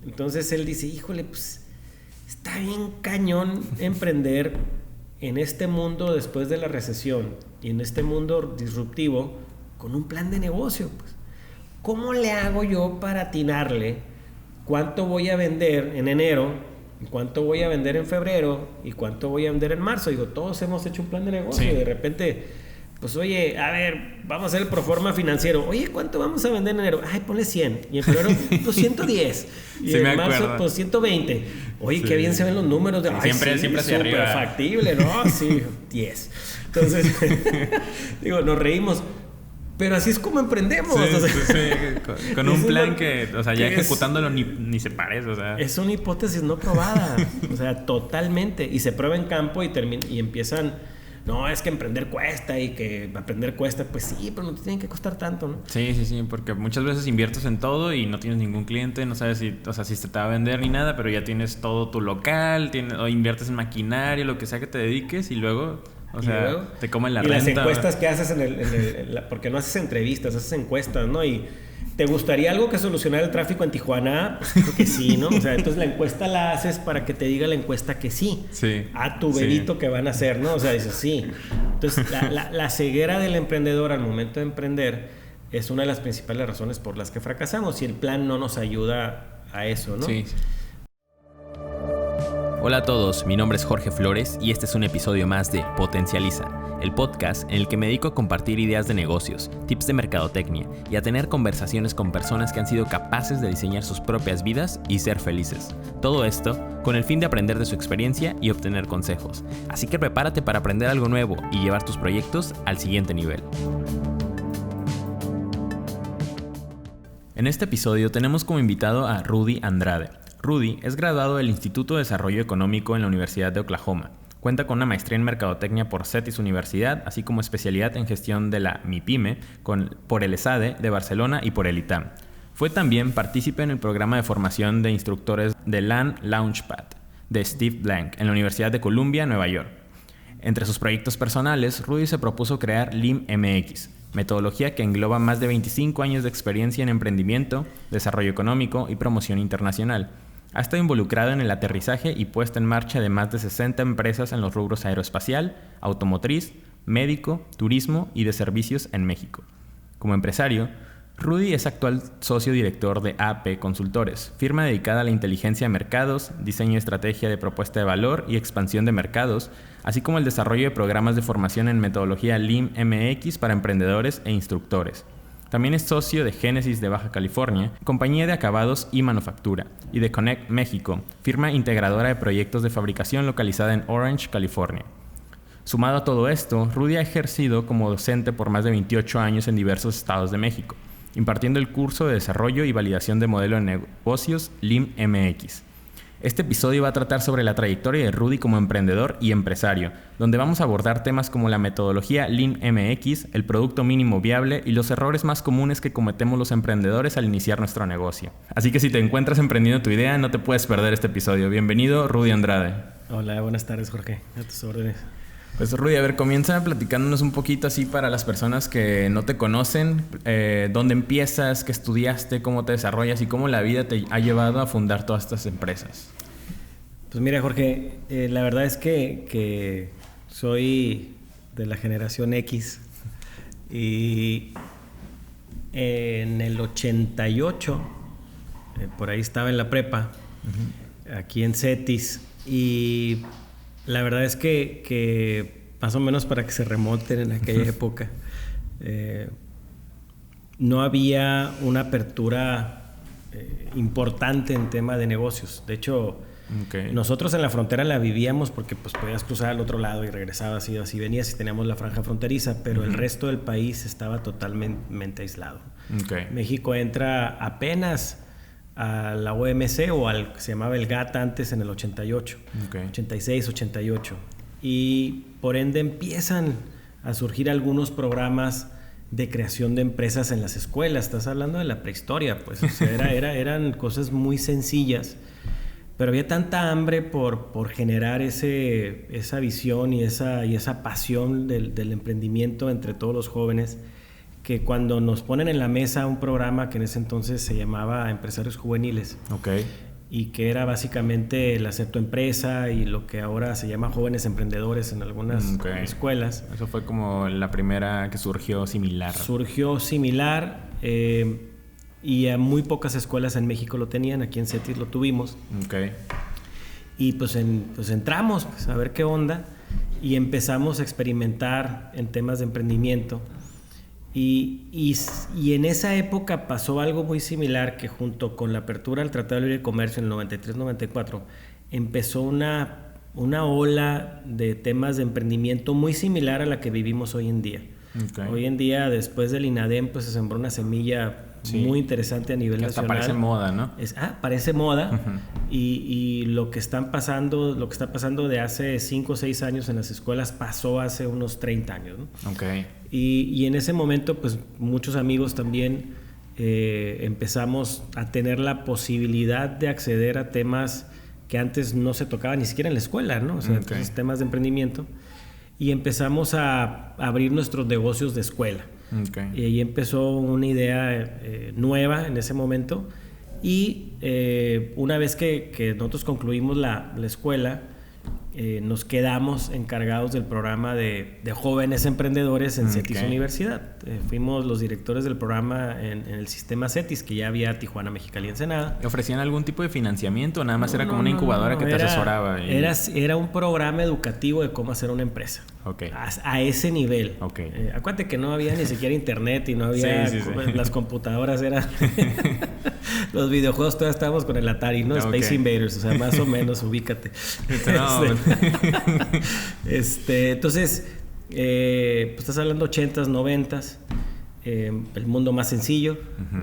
Entonces él dice, híjole, pues está bien cañón emprender en este mundo después de la recesión y en este mundo disruptivo con un plan de negocio. Pues, ¿cómo le hago yo para atinarle cuánto voy a vender en enero, cuánto voy a vender en febrero y cuánto voy a vender en marzo? Digo, todos hemos hecho un plan de negocio y de repente, pues oye, a ver, vamos a hacer el proforma financiero. Oye, ¿cuánto vamos a vender en enero? Ay, ponle 100. Y en febrero, pues 110. Y en marzo, pues 120. Oye, qué bien se ven los números. Siempre hacia arriba. Súper factible, ¿no? Sí, 10. Entonces, digo, nos reímos. Pero así es como emprendemos. Sí, o sea, con un plan que, o sea, ya ejecutándolo ni se parece, o sea. Es una hipótesis no probada. O sea, totalmente. Y se prueba en campo y empiezan... No, es que emprender cuesta y que aprender cuesta. Pues sí, pero no te tiene que costar tanto, ¿no? Sí, porque muchas veces inviertes en todo y no tienes ningún cliente, no sabes si se te va a vender ni nada, pero ya tienes todo tu local, o inviertes en maquinaria, lo que sea que te dediques y luego... O sea, luego, te comen la renta. Y las encuestas que haces porque no haces entrevistas, haces encuestas, ¿no? Y ¿te gustaría algo que solucionara el tráfico en Tijuana? Pues creo que sí, ¿no? O sea, entonces la encuesta la haces para que te diga la encuesta que sí. A tu verito que van a hacer, ¿no? O sea, dices sí. Entonces, la ceguera del emprendedor al momento de emprender es una de las principales razones por las que fracasamos y el plan no nos ayuda a eso, ¿no? Sí. Hola a todos, mi nombre es Jorge Flores y este es un episodio más de Potencializa, el podcast en el que me dedico a compartir ideas de negocios, tips de mercadotecnia y a tener conversaciones con personas que han sido capaces de diseñar sus propias vidas y ser felices. Todo esto con el fin de aprender de su experiencia y obtener consejos. Así que prepárate para aprender algo nuevo y llevar tus proyectos al siguiente nivel. En este episodio tenemos como invitado a Rudy Andrade. Rudy es graduado del Instituto de Desarrollo Económico en la Universidad de Oklahoma. Cuenta con una maestría en Mercadotecnia por CETIS Universidad, así como especialidad en gestión de la MIPYME por el ESADE de Barcelona y por el ITAM. Fue también partícipe en el programa de formación de instructores de LAN Launchpad de Steve Blank en la Universidad de Columbia, Nueva York. Entre sus proyectos personales, Rudy se propuso crear LIM MX, metodología que engloba más de 25 años de experiencia en emprendimiento, desarrollo económico y promoción internacional. Ha estado involucrado en el aterrizaje y puesta en marcha de más de 60 empresas en los rubros aeroespacial, automotriz, médico, turismo y de servicios en México. Como empresario, Rudy es actual socio director de AP Consultores, firma dedicada a la inteligencia de mercados, diseño y estrategia de propuesta de valor y expansión de mercados, así como el desarrollo de programas de formación en metodología LIM MX para emprendedores e instructores. También es socio de Génesis de Baja California, compañía de acabados y manufactura, y de Connect México, firma integradora de proyectos de fabricación localizada en Orange, California. Sumado a todo esto, Rudy ha ejercido como docente por más de 28 años en diversos estados de México, impartiendo el curso de desarrollo y validación de modelo de negocios LIM MX. Este episodio va a tratar sobre la trayectoria de Rudy como emprendedor y empresario, donde vamos a abordar temas como la metodología Lean MX, el producto mínimo viable y los errores más comunes que cometemos los emprendedores al iniciar nuestro negocio. Así que si te encuentras emprendiendo tu idea, no te puedes perder este episodio. Bienvenido, Rudy Andrade. Hola, buenas tardes, Jorge. A tus órdenes. Pues Rudy, a ver, comienza platicándonos un poquito así para las personas que no te conocen, dónde empiezas, qué estudiaste, cómo te desarrollas y cómo la vida te ha llevado a fundar todas estas empresas. Pues mira, Jorge, la verdad es que soy de la generación X y en el 88, por ahí estaba en la prepa, aquí en CETIS, y la verdad es que más o menos para que se remonten en aquella época, no había una apertura importante en tema de negocios. De hecho, nosotros en la frontera la vivíamos porque pues podías cruzar al otro lado y regresabas y así venías y teníamos la franja fronteriza, pero el resto del país estaba totalmente aislado. México entra apenas a la OMC o al que se llamaba el GATT antes en el 88, 86, 88. Y por ende empiezan a surgir algunos programas de creación de empresas en las escuelas. Estás hablando de la prehistoria, pues. O sea, eran cosas muy sencillas. Pero había tanta hambre por generar esa visión y esa pasión del emprendimiento entre todos los jóvenes, que cuando nos ponen en la mesa un programa que en ese entonces se llamaba Empresarios Juveniles, y que era básicamente el hacer tu empresa y lo que ahora se llama jóvenes emprendedores en algunas escuelas. Eso fue como la primera que surgió similar. Surgió similar y a muy pocas escuelas en México lo tenían. Aquí en CETIS lo tuvimos. Y pues entramos a ver qué onda y empezamos a experimentar en temas de emprendimiento. Y en esa época pasó algo muy similar, que junto con la apertura del Tratado de Libre Comercio en el 93-94 empezó una ola de temas de emprendimiento muy similar a la que vivimos hoy en día. Hoy en día, después del INADEM, pues se sembró una semilla muy interesante a nivel que nacional. Hasta parece moda, ¿no? Parece moda. Y lo que está pasando de hace 5 o 6 años en las escuelas pasó hace unos 30 años, ¿no? Y en ese momento, pues muchos amigos también empezamos a tener la posibilidad de acceder a temas que antes no se tocaban ni siquiera en la escuela, ¿no? O sea, entonces, temas de emprendimiento. Y empezamos a abrir nuestros negocios de escuela. Y ahí empezó una idea nueva en ese momento. Y una vez que nosotros concluimos la escuela, nos quedamos encargados del programa de jóvenes emprendedores en CETIS Universidad. Fuimos los directores del programa en el sistema CETIS, que ya había Tijuana, Mexicali y Ensenada. ¿Ofrecían algún tipo de financiamiento o nada más era como una incubadora que te asesoraba? Era un programa educativo de cómo hacer una empresa. A ese nivel. Acuérdate que no había ni siquiera internet y no había... Las computadoras eran... Los videojuegos todavía estábamos con el Atari, ¿no? Space Invaders, o sea, más o menos, ubícate. Entonces, pues estás hablando 80s, 90s, el mundo más sencillo,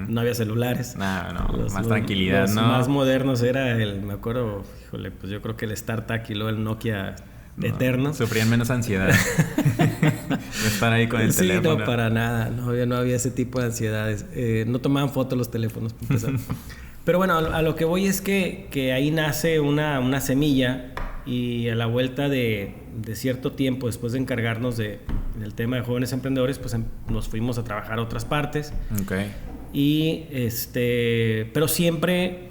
no había celulares. Más tranquilidad, los ¿no? Más modernos era me acuerdo, híjole, pues yo creo que el StarTAC y luego el Nokia eterno. Sufrían menos ansiedad de estar ahí con el teléfono. Sí, no, para nada, no había ese tipo de ansiedades. No tomaban fotos los teléfonos, para empezar. Pero bueno, a lo que voy es que ahí nace una semilla. Y a la vuelta de cierto tiempo, después de encargarnos del tema de jóvenes emprendedores, pues nos fuimos a trabajar a otras partes. Y pero siempre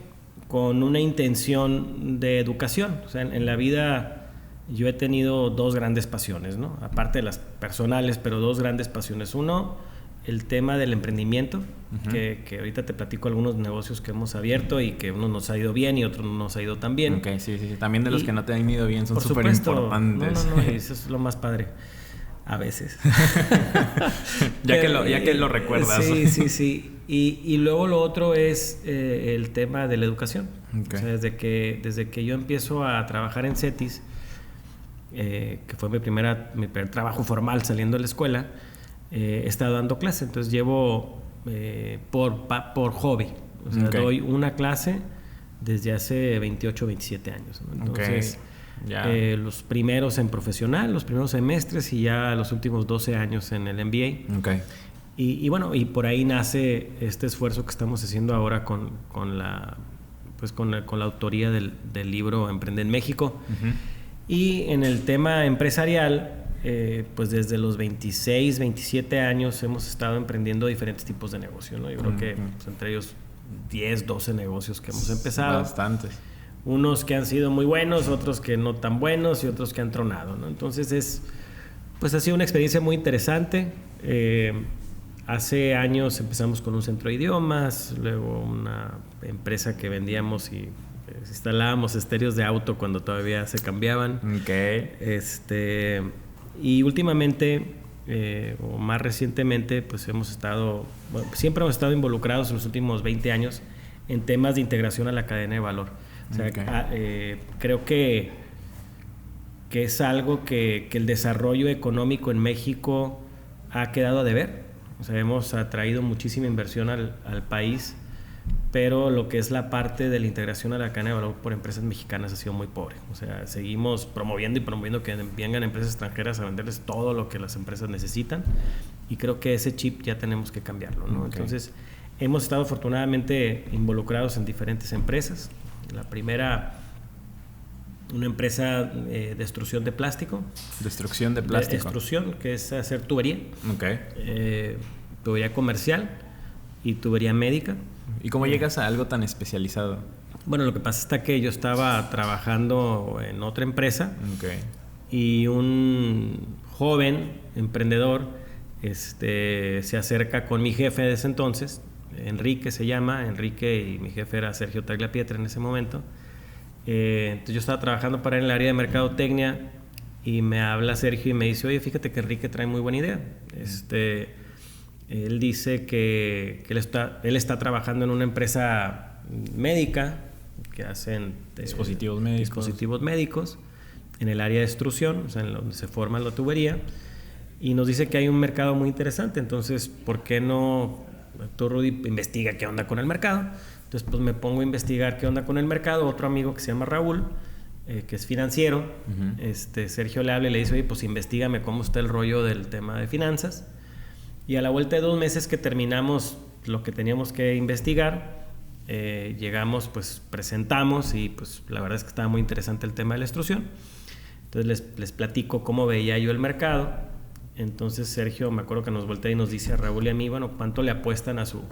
con una intención de educación. O sea, en la vida yo he tenido 2 grandes pasiones, ¿no? Aparte de las personales, pero 2 grandes pasiones. Uno, el tema del emprendimiento, que ahorita te platico algunos negocios que hemos abierto y que uno nos ha ido bien y otro no nos ha ido tan bien. Sí. También de los que no te han ido bien son súper importantes. No, eso es lo más padre. A veces. ya que lo recuerdas. Sí. Y luego lo otro es el tema de la educación. O sea, desde que yo empiezo a trabajar en CETIS, que fue mi primer trabajo formal saliendo de la escuela, he estado dando clases. Entonces llevo por hobby. O sea, doy una clase desde hace 28, 27 años, ¿no? Entonces, los primeros en profesional, los primeros semestres y ya los últimos 12 años en el MBA. Y bueno, y por ahí nace este esfuerzo que estamos haciendo ahora con la autoría del libro Emprende en México. Y en el tema empresarial, pues desde los 26, 27 años hemos estado emprendiendo diferentes tipos de negocios, ¿no? Yo creo que pues, entre ellos 10, 12 negocios que hemos empezado. Bastantes. Unos que han sido muy buenos, otros que no tan buenos y otros que han tronado, ¿no? Entonces pues ha sido una experiencia muy interesante. Hace años empezamos con un centro de idiomas, luego una empresa que vendíamos y instalábamos estéreos de auto cuando todavía se cambiaban. Y últimamente, o más recientemente, pues siempre hemos estado involucrados en los últimos 20 años en temas de integración a la cadena de valor. O sea, creo que es algo que el desarrollo económico en México ha quedado a deber. O sea, hemos atraído muchísima inversión al país, pero lo que es la parte de la integración a la cadena de valor por empresas mexicanas ha sido muy pobre. O sea, seguimos promoviendo que vengan empresas extranjeras a venderles todo lo que las empresas necesitan, y creo que ese chip ya tenemos que cambiarlo, ¿no? Entonces, hemos estado afortunadamente involucrados en diferentes empresas. La primera, una empresa de extrusión de plástico. ¿Destrucción de plástico? Extrusión, que es hacer tubería. Tubería comercial y tubería médica. ¿Y cómo llegas a algo tan especializado? Bueno, lo que pasa está que yo estaba trabajando en otra empresa y un joven emprendedor se acerca con mi jefe de ese entonces, Enrique se llama, Enrique, y mi jefe era Sergio Tagliapietra en ese momento. Entonces yo estaba trabajando para él en el área de mercadotecnia y me habla Sergio y me dice, oye, fíjate que Enrique trae muy buena idea. Él dice que él está trabajando en una empresa médica que hacen dispositivos médicos en el área de extrusión, o sea, en donde se forma la tubería, y nos dice que hay un mercado muy interesante. Entonces, ¿por qué no tú, Rudy, investiga qué onda con el mercado? Entonces, pues me pongo a investigar qué onda con el mercado. Otro amigo que se llama Raúl, que es financiero, Sergio le habla y le dice, oye, pues investígame cómo está el rollo del tema de finanzas. Y a la vuelta de 2 meses que terminamos lo que teníamos que investigar, llegamos, pues presentamos, y pues la verdad es que estaba muy interesante el tema de la extrusión. Entonces les platico cómo veía yo el mercado. Entonces Sergio, me acuerdo que nos voltea y nos dice a Raúl y a mí, bueno, ¿cuánto le apuestan a su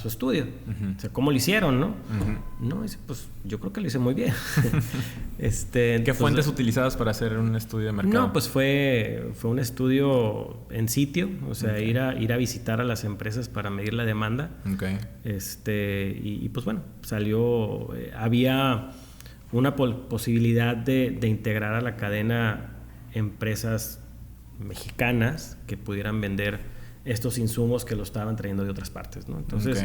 estudio? O sea, ¿cómo lo hicieron, no? No, dice, pues yo creo que lo hice muy bien. ¿Qué fuentes utilizabas para hacer un estudio de mercado? No, pues fue un estudio en sitio, o sea, ir a visitar a las empresas para medir la demanda. Y pues bueno, salió, había una posibilidad de integrar a la cadena empresas mexicanas que pudieran vender estos insumos que lo estaban trayendo de otras partes, ¿no? Entonces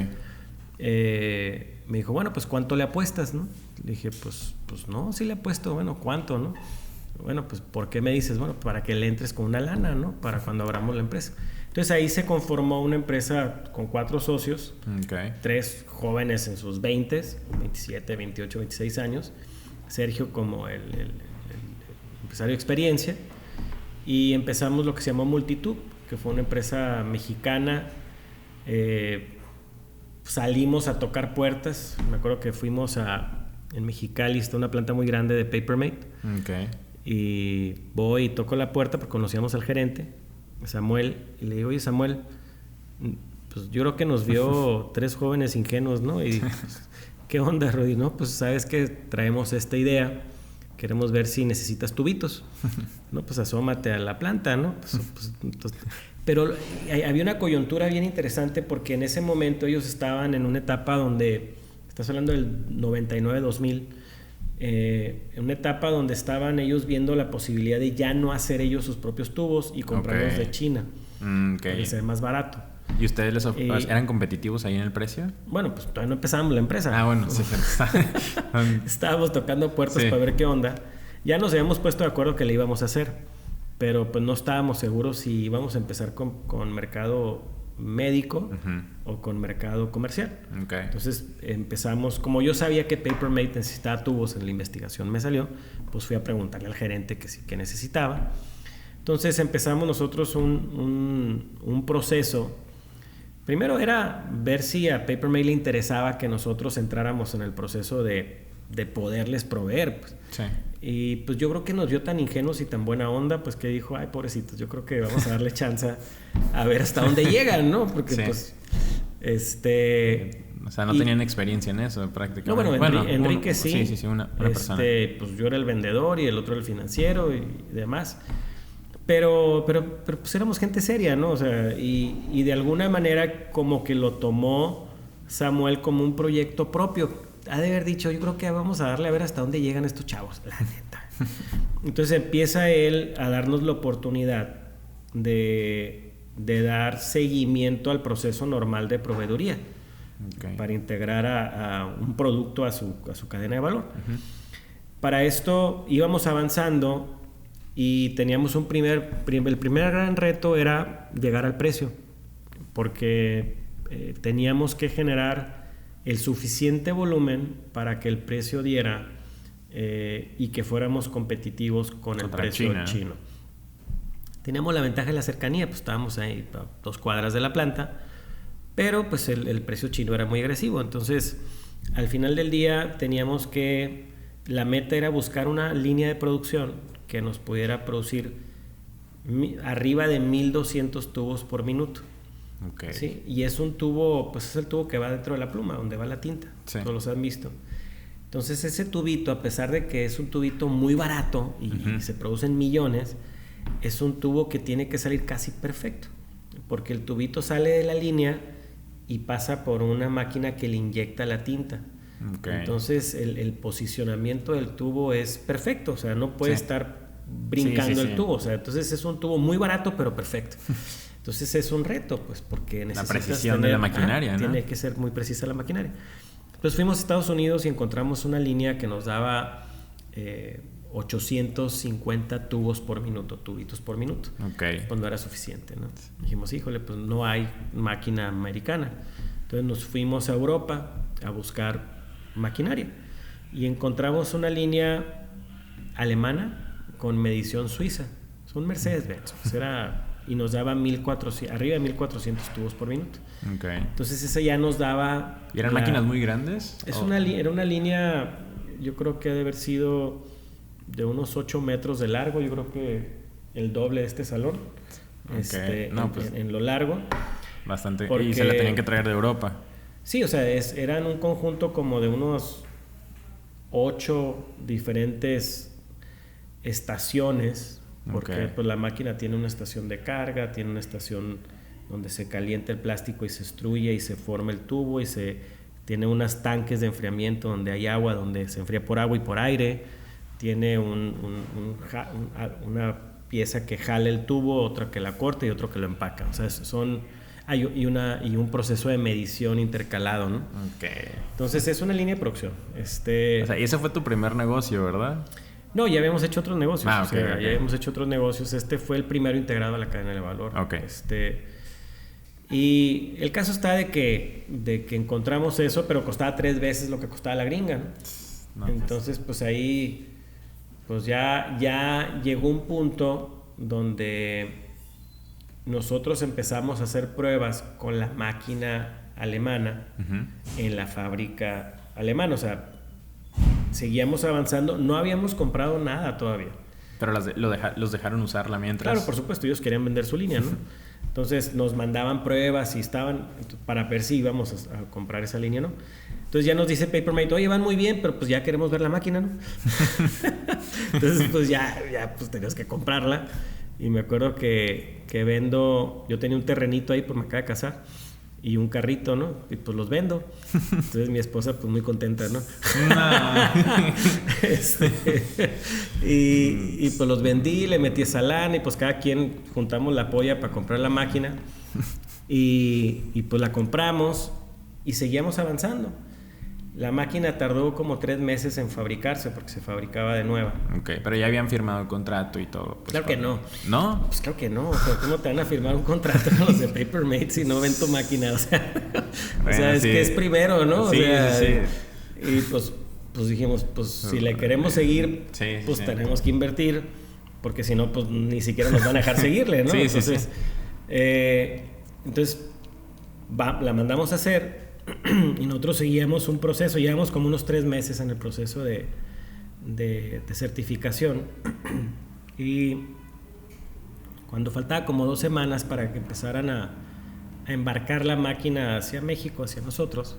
me dijo, bueno, pues ¿cuánto le apuestas, no? Le dije, pues no, sí le apuesto. Bueno, ¿cuánto, no? Bueno, pues ¿por qué me dices? Bueno, para que le entres con una lana, ¿no? Para cuando abramos la empresa. Entonces ahí se conformó una empresa con 4 socios, 3 jóvenes en sus 20s, 27, 28, 26 años, Sergio como el empresario de experiencia, y empezamos lo que se llamó Multitube, que fue una empresa mexicana. Salimos a tocar puertas. Me acuerdo que fuimos en Mexicali, está una planta muy grande de Papermate. Y voy y toco la puerta porque conocíamos al gerente, Samuel, y le digo, oye, Samuel, pues yo creo que nos vio 3 jóvenes ingenuos, ¿no? Y pues, ¿qué onda, Rudy? No, pues sabes que traemos esta idea, queremos ver si necesitas tubitos. No, pues asómate a la planta, ¿no? Entonces, pero había una coyuntura bien interesante porque en ese momento ellos estaban en una etapa donde, estás hablando del 99-2000, en una etapa donde estaban ellos viendo la posibilidad de ya no hacer ellos sus propios tubos y comprarlos de China, para ser más barato. ¿Y ustedes eran competitivos ahí en el precio? Bueno, pues todavía no empezábamos la empresa. Bueno, sí. Estábamos tocando puertas para ver qué onda. Ya nos habíamos puesto de acuerdo que le íbamos a hacer, pero pues no estábamos seguros si íbamos a empezar con mercado médico o con mercado comercial. Entonces empezamos, como yo sabía que Papermate necesitaba tubos, en la investigación me salió, pues fui a preguntarle al gerente que necesitaba. Entonces empezamos nosotros un proceso. Primero era ver si a Papermate le interesaba que nosotros entráramos en el proceso de poderles proveer, pues. Y pues yo creo que nos vio tan ingenuos y tan buena onda, pues que dijo, ay, pobrecitos, yo creo que vamos a darle chance a ver hasta dónde llegan, ¿no? Porque pues o sea, no tenían experiencia en eso prácticamente. No, bueno, Enrique sí. Sí, una persona. Pues yo era el vendedor y el otro el financiero y demás. Pero pues éramos gente seria, ¿no? O sea, y de alguna manera como que lo tomó Samuel como un proyecto propio. Ha de haber dicho, yo creo que vamos a darle a ver hasta dónde llegan estos chavos, la neta. Entonces empieza él a darnos la oportunidad de dar seguimiento al proceso normal de proveeduría, para integrar a un producto a su cadena de valor. Para esto íbamos avanzando y teníamos el primer gran reto era llegar al precio, porque teníamos que generar el suficiente volumen para que el precio diera y que fuéramos competitivos con el precio chino. Teníamos la ventaja de la cercanía, pues estábamos ahí a 2 cuadras de la planta, pero pues el precio chino era muy agresivo. Entonces, al final del día teníamos la meta era buscar una línea de producción que nos pudiera producir arriba de 1200 tubos por minuto. ¿Sí? Y es un tubo, pues es el tubo que va dentro de la pluma, donde va la tinta. Todos los han visto. Entonces ese tubito, a pesar de que es un tubito muy barato y se producen millones, es un tubo que tiene que salir casi perfecto, porque el tubito sale de la línea y pasa por una máquina que le inyecta la tinta. Entonces el posicionamiento del tubo es perfecto, o sea, no puede estar brincando el tubo, o sea, entonces es un tubo muy barato pero perfecto. Entonces es un reto, pues, porque necesitas la precisión de la maquinaria, ¿no? Tiene que ser muy precisa la maquinaria. Entonces fuimos a Estados Unidos y encontramos una línea que nos daba 850 tubitos por minuto. Pues no era suficiente, ¿no? Dijimos, híjole, pues no hay máquina americana. Entonces nos fuimos a Europa a buscar maquinaria y encontramos una línea alemana con medición suiza. Son Mercedes-Benz. Y nos daba 1400, arriba de 1400 tubos por minuto. Entonces esa ya nos daba... ¿Y eran máquinas muy grandes? Era una línea, yo creo que debe haber sido de unos 8 metros de largo. Yo creo que el doble de este salón. En lo largo. Bastante. Y se la tenían que traer de Europa. Sí, o sea, eran un conjunto como de unos 8 diferentes estaciones. Porque pues, la máquina tiene una estación de carga, tiene una estación donde se calienta el plástico y se extruye y se forma el tubo, y tiene unos tanques de enfriamiento donde hay agua, donde se enfría por agua y por aire. Tiene una pieza que jala el tubo, otra que la corta y otro que lo empaca. O sea, hay un proceso de medición intercalado, ¿no? Entonces es una línea de producción. O sea, y ese fue tu primer negocio, ¿verdad? No, ya habíamos hecho otros negocios. Ya habíamos hecho otros negocios. Este fue el primero integrado a la cadena de valor. Y el caso está de que encontramos eso, pero costaba 3 veces lo que costaba la gringa, ¿no? Entonces, pues ahí pues ya llegó un punto donde nosotros empezamos a hacer pruebas con la máquina alemana en la fábrica alemana. O sea, seguíamos avanzando, no habíamos comprado nada todavía. Pero los dejaron usarla mientras. Claro, por supuesto, ellos querían vender su línea, ¿no? Entonces nos mandaban pruebas y estaban para ver si íbamos a comprar esa línea, ¿no? Entonces ya nos dice Papermate, oye, van muy bien, pero pues ya queremos ver la máquina, ¿no? Entonces pues ya pues tenías que comprarla. Y me acuerdo que yo tenía un terrenito ahí, pues me acaba de casar, y un carrito, ¿no? Y pues los vendo. Entonces mi esposa pues muy contenta, ¿no? Y pues los vendí, le metí esa lana y pues cada quien juntamos la polla para comprar la máquina. Y pues la compramos y seguíamos avanzando. La máquina tardó como 3 meses en fabricarse porque se fabricaba de nueva. Pero ya habían firmado el contrato y todo. Pues, claro que no. ¿No? Pues claro que no. O sea, ¿cómo te van a firmar un contrato con los de Papermate si no ven tu máquina? O sea, es que es primero, ¿no? Sí, sí. Y pues dijimos, pues si le queremos seguir, pues tenemos que invertir, porque si no, pues ni siquiera nos van a dejar seguirle, ¿no? Entonces la mandamos a hacer. Y nosotros seguíamos un proceso, llevamos como unos 3 meses en el proceso de certificación. Y cuando faltaba como 2 semanas para que empezaran a embarcar la máquina hacia México, hacia nosotros,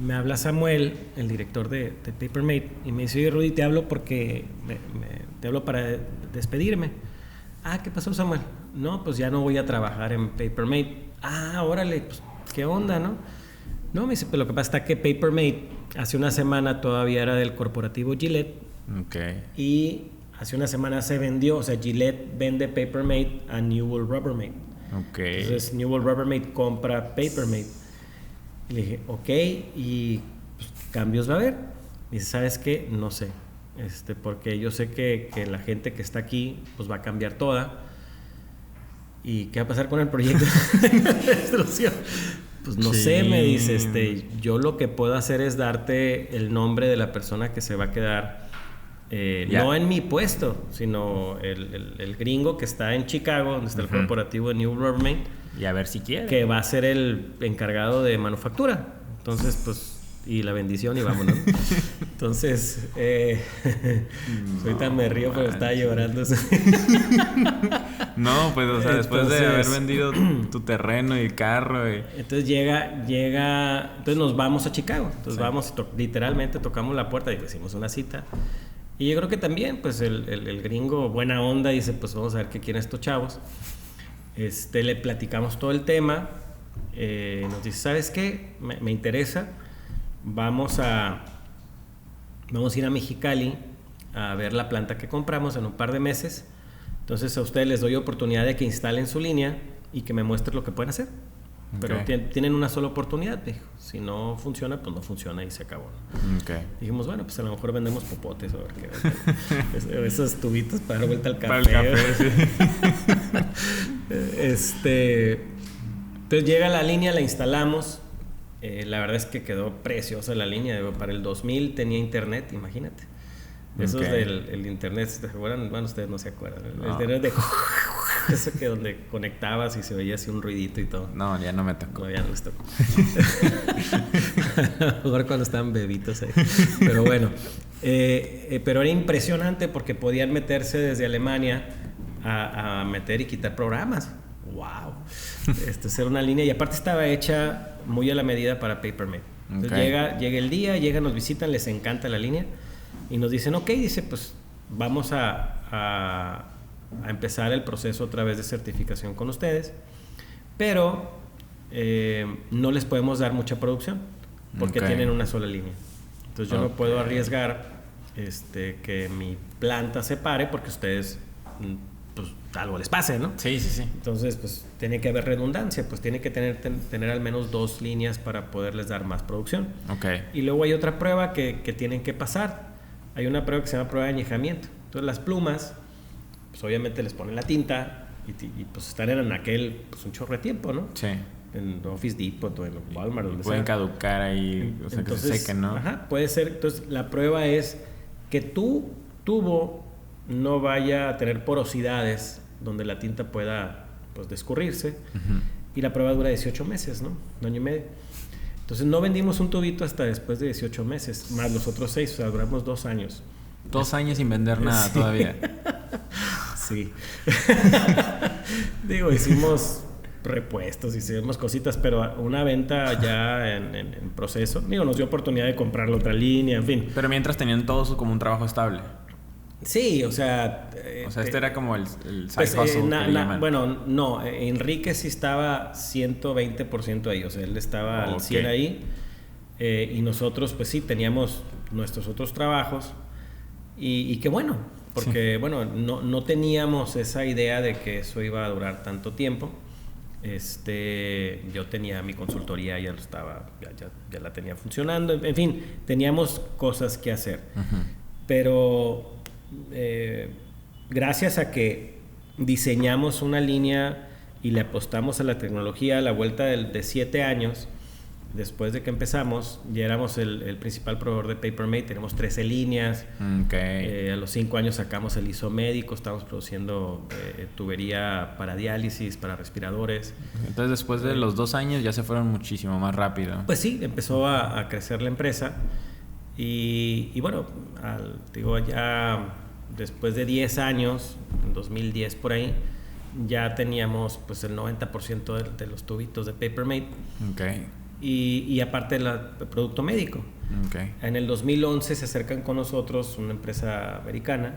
me habla Samuel, el director de Papermate, y me dice, oye Rudy, te hablo porque te hablo para despedirme. ¿Qué pasó, Samuel? No, pues ya no voy a trabajar en Papermate. Órale, pues qué onda, ¿no? No, me dice, pero lo que pasa es que Papermate hace una semana todavía era del corporativo Gillette. Y hace una semana se vendió, o sea, Gillette vende Papermate a Newell Rubbermaid. Entonces Newell Rubbermaid compra Papermate. Y le dije, y pues, cambios va a haber. Y dice, ¿sabes qué? No sé. Porque yo sé que la gente que está aquí pues va a cambiar toda. ¿Y qué va a pasar con el proyecto de destrucción? Pues no sé, me dice, yo lo que puedo hacer es darte el nombre de la persona que se va a quedar, no en mi puesto, sino el gringo que está en Chicago, donde está el corporativo de New Rubbermaid. Y a ver si quiere. Que va a ser el encargado de manufactura. Entonces, pues, y la bendición y vámonos. Entonces, ahorita me río, pero estaba llorando. No, pues, o sea, después de haber vendido tu terreno y carro. Entonces entonces nos vamos a Chicago. Entonces vamos, literalmente tocamos la puerta y le hicimos una cita. Y yo creo que también, pues, el gringo, buena onda, dice, pues, vamos a ver qué quieren estos chavos. Le platicamos todo el tema. Nos dice, ¿sabes qué? Me interesa. Vamos a ir a Mexicali a ver la planta que compramos en un par de meses. Entonces a ustedes les doy oportunidad de que instalen su línea y que me muestren lo que pueden hacer. Pero tienen una sola oportunidad, dijo. Si no funciona, pues no funciona y se acabó. Dijimos, bueno, pues a lo mejor vendemos popotes o qué. Esos tubitos para dar vuelta al café. Para el café, sí. Entonces llega la línea, la instalamos. La verdad es que quedó preciosa la línea. Para el 2000 tenía internet, imagínate. Esos del internet, ¿se acuerdan? Bueno, ustedes no se acuerdan. El internet de... Eso que donde conectabas y se veía así un ruidito y todo. No, ya no me tocó. No, ya no les tocó. Ahora cuando estaban bebitos ahí. Pero bueno. Pero era impresionante porque podían meterse desde Alemania a meter y quitar programas. ¡Wow! Era una línea. Y aparte estaba hecha muy a la medida para PaperMate. Entonces llega el día, nos visitan, les encanta la línea. Y nos dicen, dice, pues vamos a empezar el proceso otra vez de certificación con ustedes, pero no les podemos dar mucha producción porque tienen una sola línea. Entonces yo no puedo arriesgar que mi planta se pare porque ustedes, pues algo les pase, ¿no? Sí. Entonces, pues tiene que haber redundancia, pues tiene que tener al menos 2 líneas para poderles dar más producción. Y luego hay otra prueba que tienen que pasar. Hay una prueba que se llama prueba de añejamiento. Entonces las plumas, pues obviamente les ponen la tinta y pues están en aquel, pues un chorro de tiempo, ¿no? Sí. En Office Depot o en Walmart, donde pueden caducar ahí, o sea, entonces, que se sequen, ¿no? Ajá, puede ser. Entonces la prueba es que tu tubo no vaya a tener porosidades donde la tinta pueda, pues, descurrirse. Y la prueba dura 18 meses, ¿no? 1 año y medio. Entonces no vendimos un tubito hasta después de 18 meses, más los otros 6, o sea, duramos 2 años. 2 años sin vender nada todavía. Sí. Digo, hicimos repuestos, hicimos cositas, pero una venta ya en proceso. Digo, nos dio oportunidad de comprar la otra línea, en fin. Pero mientras tenían todos como un trabajo estable. Sí, o sea... era como el side hustle bueno, no, Enrique sí estaba 120% ahí, o sea, él estaba al 100 ahí, y nosotros pues sí teníamos nuestros otros trabajos, y qué bueno, porque bueno, no teníamos esa idea de que eso iba a durar tanto tiempo. Yo tenía mi consultoría, ya la tenía funcionando, en fin, teníamos cosas que hacer. Pero gracias a que diseñamos una línea y le apostamos a la tecnología, a la vuelta de 7 años después de que empezamos, ya éramos el principal proveedor de PaperMate. Tenemos 13 líneas. A los 5 años sacamos el ISO médico, estamos produciendo tubería para diálisis, para respiradores. Entonces después de los 2 años ya se fueron muchísimo más rápido. Pues sí, empezó a crecer la empresa. Y bueno, ya después de 10 años, en 2010 por ahí, ya teníamos pues el 90% de los tubitos de PaperMate. Y aparte el producto médico. En el 2011 se acercan con nosotros una empresa americana.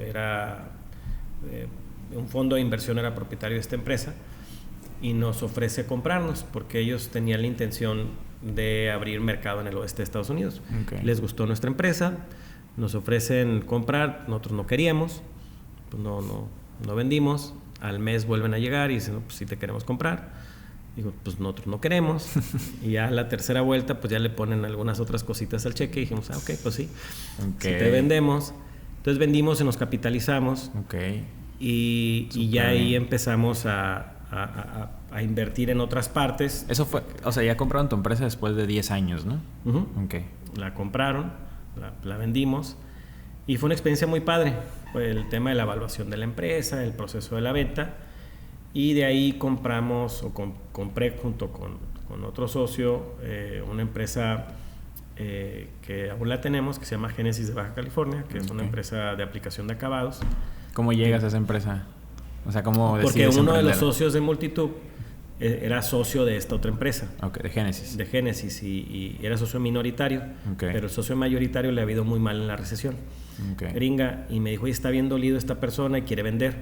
Era un fondo de inversión, era propietario de esta empresa, y nos ofrece comprarnos porque ellos tenían la intención de abrir mercado en el oeste de Estados Unidos. Les gustó nuestra empresa, nos ofrecen comprar, nosotros no queríamos, pues no vendimos. Al mes vuelven a llegar y dicen, no, pues sí te queremos comprar. Digo, pues nosotros no queremos. Y ya la tercera vuelta, pues ya le ponen algunas otras cositas al cheque y dijimos, pues sí, si te vendemos. Entonces vendimos y nos capitalizamos. Y ya ahí empezamos a invertir en otras partes. Eso fue, o sea, ya compraron tu empresa después de 10 años, ¿no? La compraron, la vendimos, y fue una experiencia muy padre. Fue el tema de la evaluación de la empresa, el proceso de la venta, y de ahí compré junto con otro socio una empresa que aún la tenemos, que se llama Génesis de Baja California, que es una empresa de aplicación de acabados. ¿Cómo llegas a esa empresa? O sea, ¿cómo decides Porque uno de los emprender? socios de Multitube era socio de esta otra empresa. Ok, de Génesis. De Génesis y era socio minoritario, Okay. pero el socio mayoritario le ha ido muy mal en la recesión gringa y me dijo, oye, está bien dolido esta persona y quiere vender.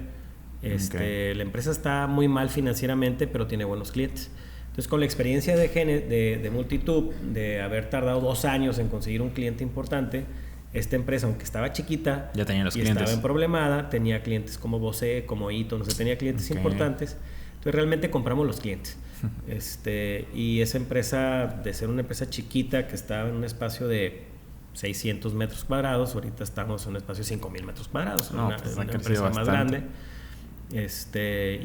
La empresa está muy mal financieramente, pero tiene buenos clientes. Entonces, con la experiencia de Multitube, de haber tardado 2 años en conseguir un cliente importante, esta empresa, aunque estaba chiquita ya tenía los y clientes. estaba en problemada, tenía clientes como Bose, como Ito, no sé, tenía clientes importantes. Entonces realmente compramos los clientes. Y esa empresa, de ser una empresa chiquita que estaba en un espacio de 600 metros cuadrados, ahorita estamos en un espacio de 5,000 metros cuadrados, una empresa más grande. Y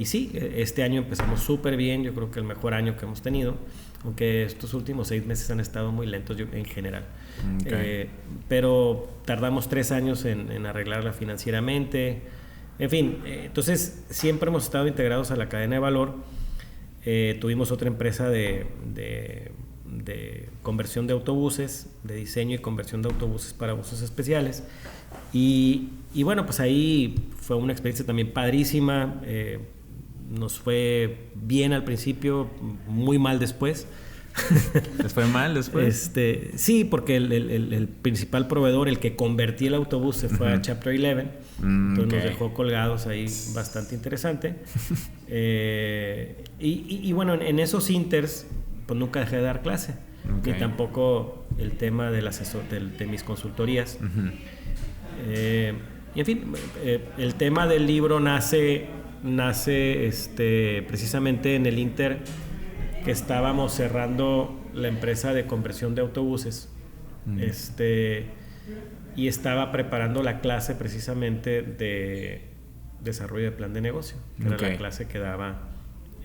sí, este año empezamos súper bien, yo creo que el mejor año que hemos tenido, aunque estos últimos 6 meses han estado muy lentos en general. Pero tardamos 3 años en arreglarla financieramente. En fin, entonces siempre hemos estado integrados a la cadena de valor. Tuvimos otra empresa de conversión de autobuses, de diseño y conversión de autobuses para buses especiales. Y bueno, pues ahí fue una experiencia también padrísima. Nos fue bien al principio, muy mal después. ¿Les fue mal después? Sí, porque el principal proveedor, el que convertía el autobús, se fue a Chapter 11. Entonces nos dejó colgados ahí, bastante interesante. Y bueno, en esos inters, pues nunca dejé de dar clase. Ni tampoco el tema del asesor, de mis consultorías. Y en fin, el tema del libro nace precisamente en el inter que estábamos cerrando la empresa de conversión de autobuses. Y estaba preparando la clase precisamente de desarrollo de plan de negocio, que era la clase que daba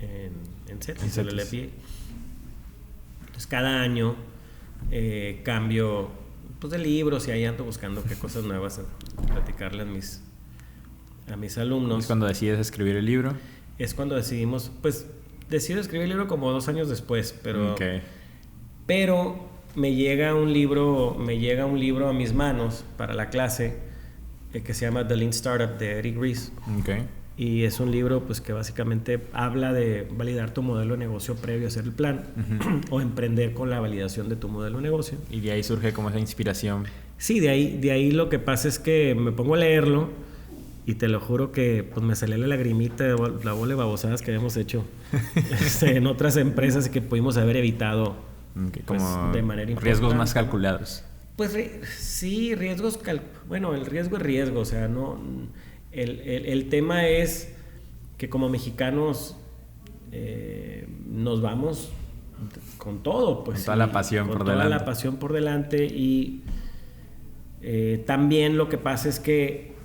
en CETIS, el MBA. Entonces cada año cambio pues, de libros y ahí ando buscando qué cosas nuevas platicarle a mis alumnos. ¿Es cuando decides escribir el libro? Es cuando decidimos, pues decido escribir el libro como 2 años después, pero me llega un libro a mis manos para la clase que se llama The Lean Startup de Eric Ries. Y es un libro pues que básicamente habla de validar tu modelo de negocio previo a hacer el plan o emprender con la validación de tu modelo de negocio. Y de ahí surge como esa inspiración. Sí, de ahí lo que pasa es que me pongo a leerlo y te lo juro que pues me salió la lagrimita de la bola de babosadas que habíamos hecho en otras empresas y que pudimos haber evitado pues, de manera importante. Riesgos más calculados. Pues sí, riesgos. Bueno, el riesgo es riesgo, o sea, no. El tema es que como mexicanos nos vamos con todo, pues. Con toda la pasión por delante. Con toda la pasión por delante y también lo que pasa es que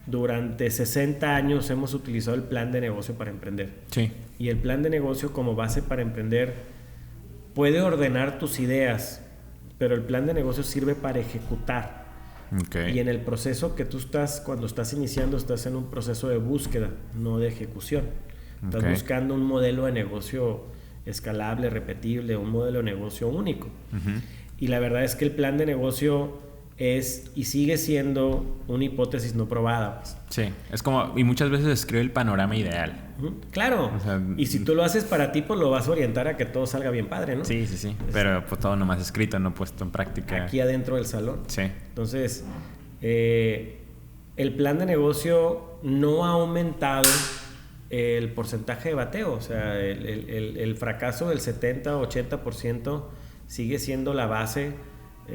durante 60 años hemos utilizado el plan de negocio para emprender. Sí. Y el plan de negocio como base para emprender puede ordenar tus ideas, pero el plan de negocio sirve para ejecutar. Y en el proceso que tú estás, cuando estás iniciando, estás en un proceso de búsqueda, no de ejecución. Estás buscando un modelo de negocio escalable, repetible, un modelo de negocio único. Y la verdad es que el plan de negocio es y sigue siendo una hipótesis no probada. Pues. Sí, es como, y muchas veces escribe el panorama ideal. Claro, o sea, y si tú lo haces para ti, pues lo vas a orientar a que todo salga bien padre, ¿no? Sí, pero pues todo nomás escrito, no puesto en práctica. Aquí adentro del salón. Sí. Entonces, el plan de negocio no ha aumentado el porcentaje de bateo, o sea, el fracaso del 70-80% sigue siendo la base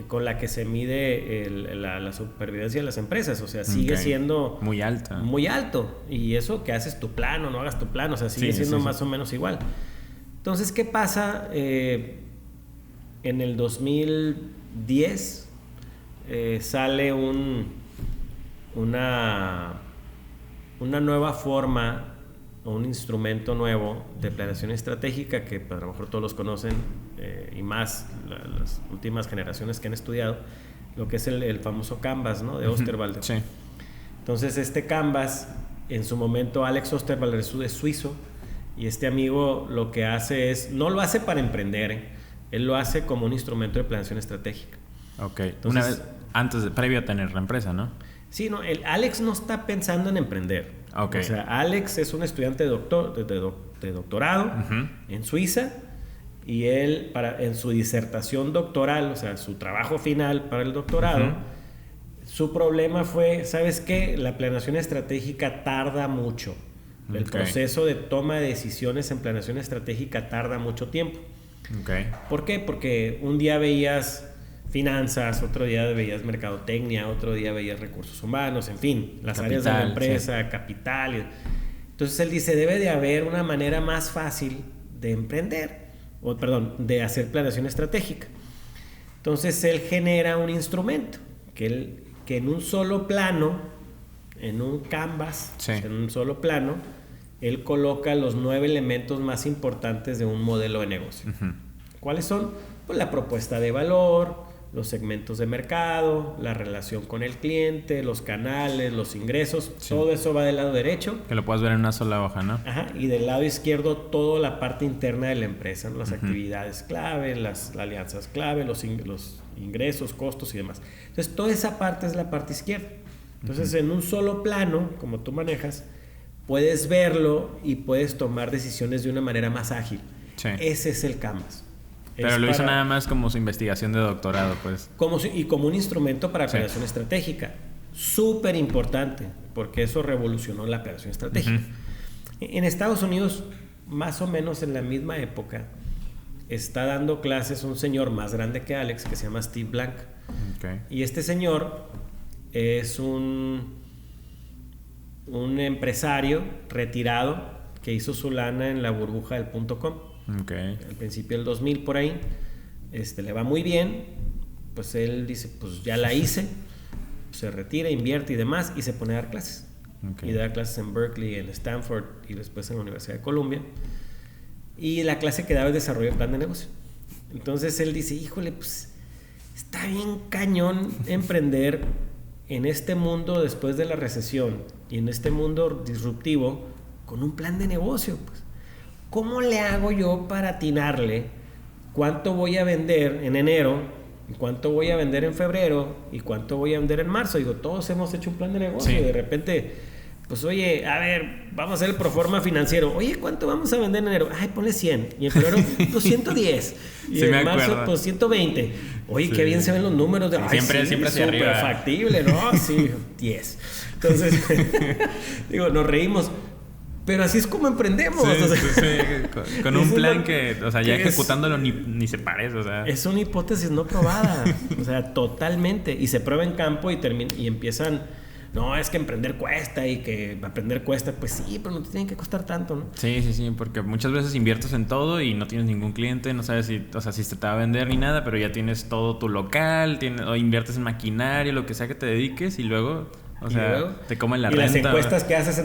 con la que se mide la supervivencia de las empresas, o sea, sigue siendo muy alta. Muy alto, y eso que haces tu plan o no hagas tu plan, o sea, sigue siendo más o menos igual. Entonces, ¿qué pasa? En el 2010 sale una nueva forma o un instrumento nuevo de planeación estratégica que pues, a lo mejor todos los conocen y más las últimas generaciones que han estudiado, lo que es el famoso Canvas, ¿no? De Osterwalder. Sí. Entonces este Canvas, en su momento Alex Osterwalder es suizo y este amigo lo que hace es, no lo hace para emprender, él lo hace como un instrumento de planeación estratégica. Ok, entonces, una vez, previo a tener la empresa, ¿no? Sí, no, el Alex no está pensando en emprender. Okay. O sea, Alex es un estudiante de doctorado en Suiza, y él, en su disertación doctoral, o sea, su trabajo final para el doctorado, su problema fue, ¿sabes qué? La planeación estratégica tarda mucho. El proceso de toma de decisiones en planeación estratégica tarda mucho tiempo. ¿Por qué? Porque un día veías finanzas, otro día veías mercadotecnia, otro día veías recursos humanos, en fin, las capital, áreas de la empresa, capital. Entonces él dice, debe de haber una manera más fácil de emprender, de hacer planeación estratégica. Entonces él genera un instrumento que en un solo plano, en un canvas, en un solo plano, él coloca los 9 elementos más importantes de un modelo de negocio. ¿Cuáles son? Pues la propuesta de valor, los segmentos de mercado, la relación con el cliente, los canales, los ingresos, todo eso va del lado derecho. Que lo puedas ver en una sola hoja, ¿no? Ajá, y del lado izquierdo toda la parte interna de la empresa, ¿no? Las actividades clave, las alianzas clave, los ingresos, costos y demás. Entonces toda esa parte es la parte izquierda. Entonces en un solo plano, como tú manejas, puedes verlo y puedes tomar decisiones de una manera más ágil. Ese es el Canvas. Pero lo hizo nada más como su investigación de doctorado, pues. Como un instrumento para planeación estratégica. Súper importante, porque eso revolucionó la planeación estratégica. En Estados Unidos, más o menos en la misma época, está dando clases un señor más grande que Alex, que se llama Steve Blank. Y este señor es un empresario retirado que hizo su lana en la burbuja del .com. Al principio del 2000 por ahí, le va muy bien, pues él dice, pues ya la hice, se retira, invierte y demás, y se pone a dar clases. Y da clases en Berkeley, en Stanford y después en la Universidad de Columbia. Y la clase que daba es desarrollo de plan de negocio. Entonces él dice, híjole, pues está bien cañón emprender en este mundo después de la recesión y en este mundo disruptivo con un plan de negocio, pues. ¿Cómo le hago yo para atinarle cuánto voy a vender en enero, cuánto voy a vender en febrero y cuánto voy a vender en marzo? Digo, todos hemos hecho un plan de negocio y de repente, pues oye, a ver, vamos a hacer el proforma financiero. Oye, ¿cuánto vamos a vender en enero? Ay, ponle 100. Y en febrero, pues 110. Y en marzo, pues 120. Oye, qué bien se ven los números. Siempre hacia arriba. Súper factible, ¿no? Sí, 10. Entonces, digo, nos reímos. Pero así es como emprendemos. Con un plan que, o sea, ya ejecutándolo ni se parece, o sea. Es una hipótesis no probada. O sea, totalmente. Y se prueba en campo y empiezan, no, es que emprender cuesta y que aprender cuesta. Pues sí, pero no te tienen que costar tanto, ¿no? Sí, porque muchas veces inviertes en todo y no tienes ningún cliente, no sabes si se te va a vender ni nada, pero ya tienes todo tu local, o inviertes en maquinaria, lo que sea que te dediques y luego... O sea, luego, te comen la renta. Y las encuestas que haces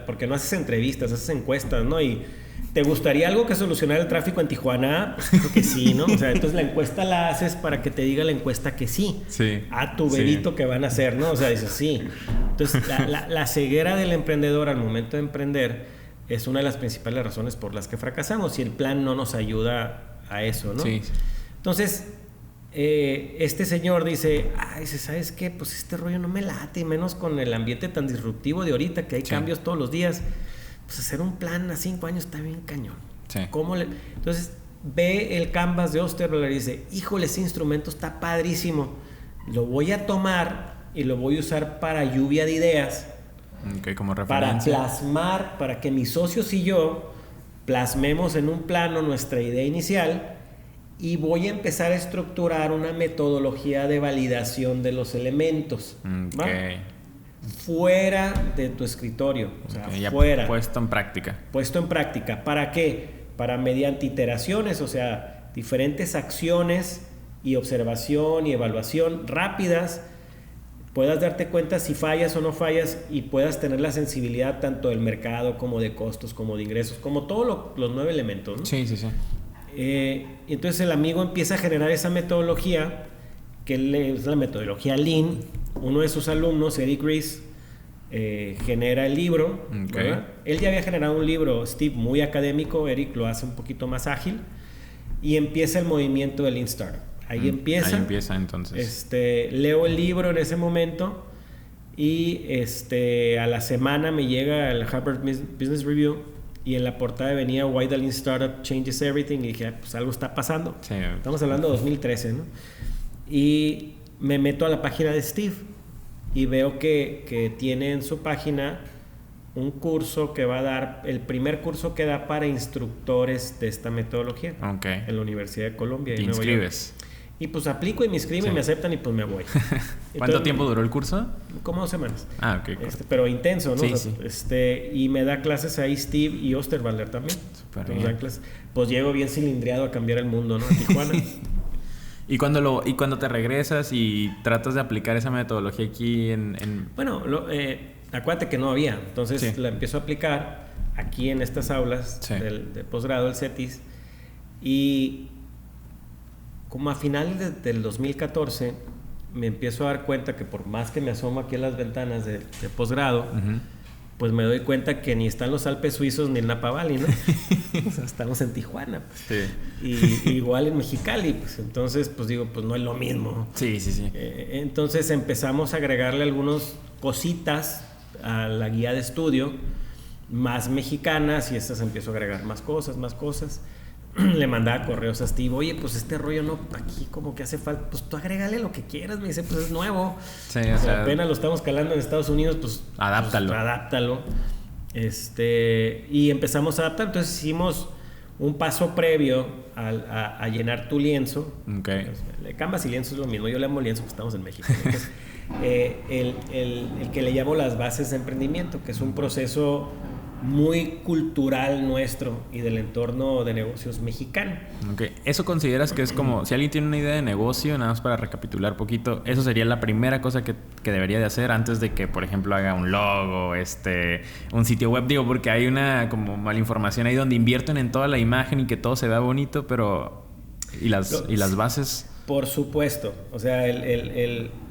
porque no haces entrevistas, haces encuestas, ¿no? Y ¿te gustaría algo que solucionara el tráfico en Tijuana? Pues creo que sí, ¿no? O sea, entonces la encuesta la haces para que te diga la encuesta que sí. A tu verito que van a hacer, ¿no? O sea, dices sí. Entonces, la ceguera del emprendedor al momento de emprender es una de las principales razones por las que fracasamos y el plan no nos ayuda a eso, ¿no? Entonces... este señor dice, ¿sabes qué? Pues este rollo no me late, y menos con el ambiente tan disruptivo de ahorita, que hay cambios todos los días. Pues hacer un plan a 5 años está bien cañón. Entonces ve el Canvas de Osterwalder y dice, híjole, ese instrumento está padrísimo, lo voy a tomar y lo voy a usar para lluvia de ideas, como referencia, para plasmar, para que mis socios y yo plasmemos en un plano nuestra idea inicial. Y voy a empezar a estructurar una metodología de validación de los elementos. Fuera de tu escritorio. O sea, fuera. Puesto en práctica. ¿Para qué? Para mediante iteraciones, o sea, diferentes acciones y observación y evaluación rápidas, puedas darte cuenta si fallas o no fallas y puedas tener la sensibilidad tanto del mercado como de costos, como de ingresos, como todos los 9 elementos, ¿no? Sí. Entonces el amigo empieza a generar esa metodología que es la metodología Lean. Uno de sus alumnos, Eric Ries, genera el libro, ¿verdad? Él ya había generado un libro, Steve, muy académico. Eric lo hace un poquito más ágil y empieza el movimiento del Lean Startup. Ahí empieza entonces. Leo el libro en ese momento Y a la semana me llega el Harvard Business Review y en la portada venía Why the Lean Startup Changes Everything, y dije, pues algo está pasando. Sí. Estamos hablando de 2013, ¿no? Y me meto a la página de Steve y veo que tiene en su página un curso que va a dar, el primer curso que da para instructores de esta metodología, en la Universidad de Colombia. ¿Te inscribes? Y pues aplico y me inscribo, y me aceptan, y pues me voy. ¿Cuánto tiempo duró el curso? Como 2 semanas. Ok. Pero intenso, ¿no? Sí, o sea, sí. Y me da clases ahí Steve y Osterwalder también. Súper bien. Pues llego bien cilindriado a cambiar el mundo, ¿no? A Tijuana. ¿Y cuando te regresas y tratas de aplicar esa metodología aquí en... Bueno, acuérdate que no había. Entonces la empiezo a aplicar aquí en estas aulas de posgrado, el CETIS. Y como a finales del 2014 me empiezo a dar cuenta que por más que me asomo aquí a las ventanas de posgrado, pues me doy cuenta que ni están los Alpes suizos ni el Napa Valley, ¿no? O sea, estamos en Tijuana, pues. Sí. Y igual en Mexicali, pues. Entonces, pues digo, pues no es lo mismo. Sí. Entonces empezamos a agregarle algunas cositas a la guía de estudio, más mexicanas, y estas empiezo a agregar más cosas. Le mandaba correos a Steve, oye, pues este rollo no, aquí como que hace falta, pues tú agrégale lo que quieras. Me dice, pues es nuevo. Sí, o sea, apenas lo estamos calando en Estados Unidos, pues adáptalo. Y empezamos a adaptar. Entonces hicimos un paso previo a llenar tu lienzo. Canvas y lienzo es lo mismo. Yo le llamo lienzo porque estamos en México. Entonces, el que le llamo las bases de emprendimiento, que es un proceso muy cultural nuestro y del entorno de negocios mexicano. ¿Eso consideras que es como, si alguien tiene una idea de negocio, nada más para recapitular poquito, eso sería la primera cosa que debería de hacer antes de que, por ejemplo, haga un logo, un sitio web? Digo, porque hay una como malinformación ahí donde invierten en toda la imagen y que todo se vea bonito, pero... ¿Y las bases? Por supuesto. O sea,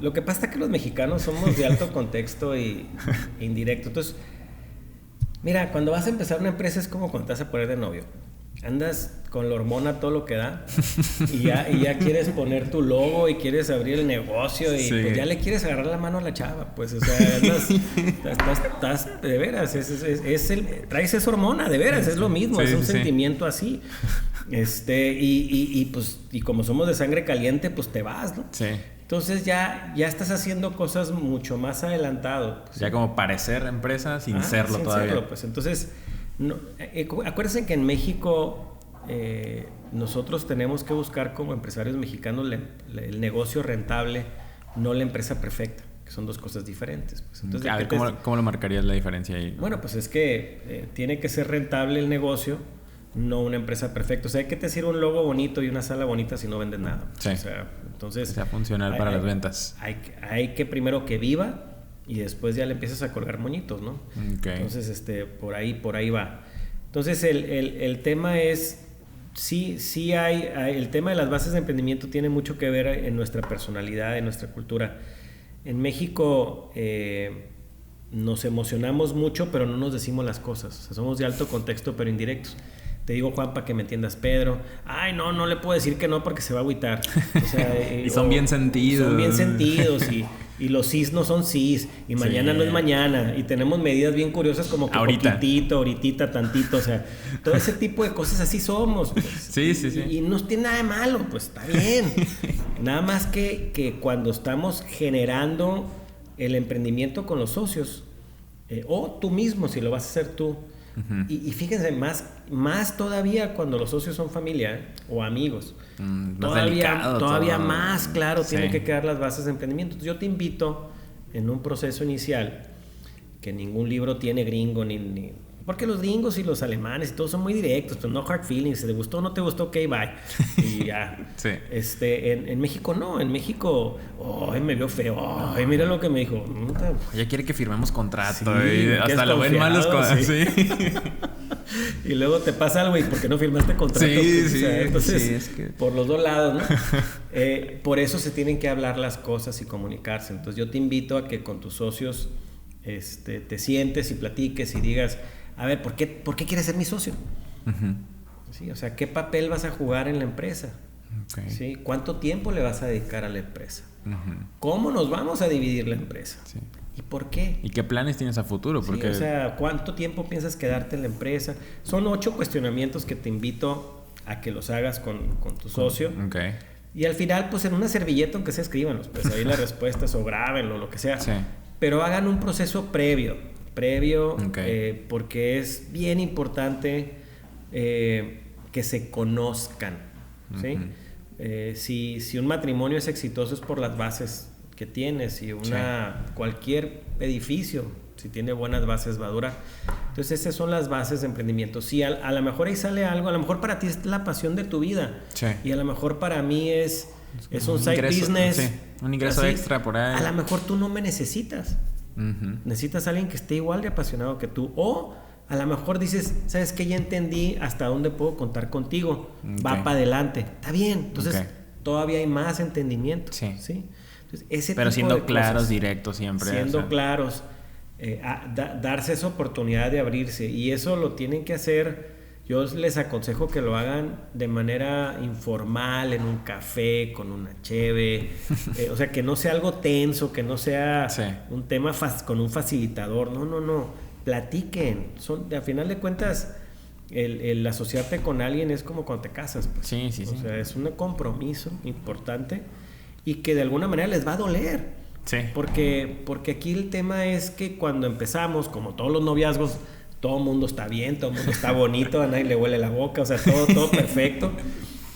lo que pasa es que los mexicanos somos de alto contexto y indirecto. Entonces, mira, cuando vas a empezar una empresa es como cuando te vas a poner de novio. Andas con la hormona todo lo que da y ya quieres poner tu logo y quieres abrir el negocio y pues ya le quieres agarrar la mano a la chava. Pues, o sea, estás de veras, traes esa hormona, de veras, es lo mismo, es un sentimiento así. Y como somos de sangre caliente, pues te vas, ¿no? Sí. Entonces ya estás haciendo cosas mucho más adelantado. Pues, ya como parecer empresa sin serlo todavía. Sin serlo, pues. Entonces, acuérdense que en México nosotros tenemos que buscar como empresarios mexicanos el negocio rentable, no la empresa perfecta, que son dos cosas diferentes. Pues. Entonces, a ver, ¿cómo lo marcarías la diferencia ahí? Bueno, pues es que tiene que ser rentable el negocio, no una empresa perfecta. O sea, ¿qué te sirve un logo bonito y una sala bonita si no vendes nada? Sí. O sea, entonces... Que sea funcional para las ventas. Hay que primero que viva y después ya le empiezas a colgar moñitos, ¿no? Entonces, por ahí va. Entonces, el tema es... Sí hay... El tema de las bases de emprendimiento tiene mucho que ver en nuestra personalidad, en nuestra cultura. En México... nos emocionamos mucho, pero no nos decimos las cosas. O sea, somos de alto contexto, pero indirectos. Te digo, Juan, para que me entiendas, Pedro. Ay, no le puedo decir que no porque se va a agüitar. O sea, y son bien sentidos. Son bien sentidos y los sís no son sís. Y mañana no es mañana. Y tenemos medidas bien curiosas como que poquitito, ahoritita, tantito. O sea, todo ese tipo de cosas así somos. Pues. Sí. Y no tiene nada de malo, pues está bien. Nada más que cuando estamos generando el emprendimiento con los socios, o tú mismo, si lo vas a hacer tú. Y fíjense, más todavía cuando los socios son familia o amigos. Todavía más claro tienen que quedar las bases de emprendimiento. Entonces, yo te invito en un proceso inicial que ningún libro tiene gringo ni porque los gringos y los alemanes y todos son muy directos, pues no hard feelings, te gustó o no te gustó, ok, bye. Y ya. Sí. En México no, en México, me vio feo, mira lo que me dijo. Ya quiere que firmemos contrato, sí, y hasta lo ven malos cosas. Sí. Y luego te pasa algo y porque no firmaste contrato. Entonces, es que... por los dos lados, ¿no? Por eso se tienen que hablar las cosas y comunicarse. Entonces yo te invito a que con tus socios te sientes y platiques y digas, a ver, ¿por qué quieres ser mi socio? Sí, o sea, ¿qué papel vas a jugar en la empresa? ¿Sí? ¿Cuánto tiempo le vas a dedicar a la empresa? ¿Cómo nos vamos a dividir la empresa? Sí. ¿Y por qué? ¿Y qué planes tienes a futuro? Porque... Sí, o sea, ¿cuánto tiempo piensas quedarte en la empresa? Son 8 cuestionamientos que te invito a que los hagas con tu socio. Okay. Y al final, pues en una servilleta, aunque sea, escríbanlos, pues ahí las respuestas o grábenlo, lo que sea. Sí. Pero hagan un proceso previo, okay. Porque es bien importante que se conozcan, ¿sí? Si un matrimonio es exitoso es por las bases que tiene. Si cualquier edificio, si tiene buenas bases, va a durar. Entonces esas son las bases de emprendimiento. Si a lo mejor ahí sale algo, a lo mejor para ti es la pasión de tu vida, y a lo mejor para mí es un side ingreso, business, un ingreso así, extra por ahí. A lo mejor tú no me necesitas. Necesitas a alguien que esté igual de apasionado que tú, o a lo mejor dices, ¿sabes qué? Ya entendí hasta dónde puedo contar contigo. Va para adelante. Está bien. Entonces, todavía hay más entendimiento. Sí. Entonces, pero siendo claros, directos siempre. Siendo claros. Darse esa oportunidad de abrirse. Y eso lo tienen que hacer. Yo les aconsejo que lo hagan de manera informal, en un café, con una cheve. O sea, que no sea algo tenso, que no sea un tema con un facilitador. No. Platiquen. A final de cuentas, el asociarte con alguien es como cuando te casas. Pues. Sí. O sea, es un compromiso importante y que de alguna manera les va a doler. Sí. Porque aquí el tema es que cuando empezamos, como todos los noviazgos, todo el mundo está bien, todo el mundo está bonito, a nadie le huele la boca, o sea, todo perfecto.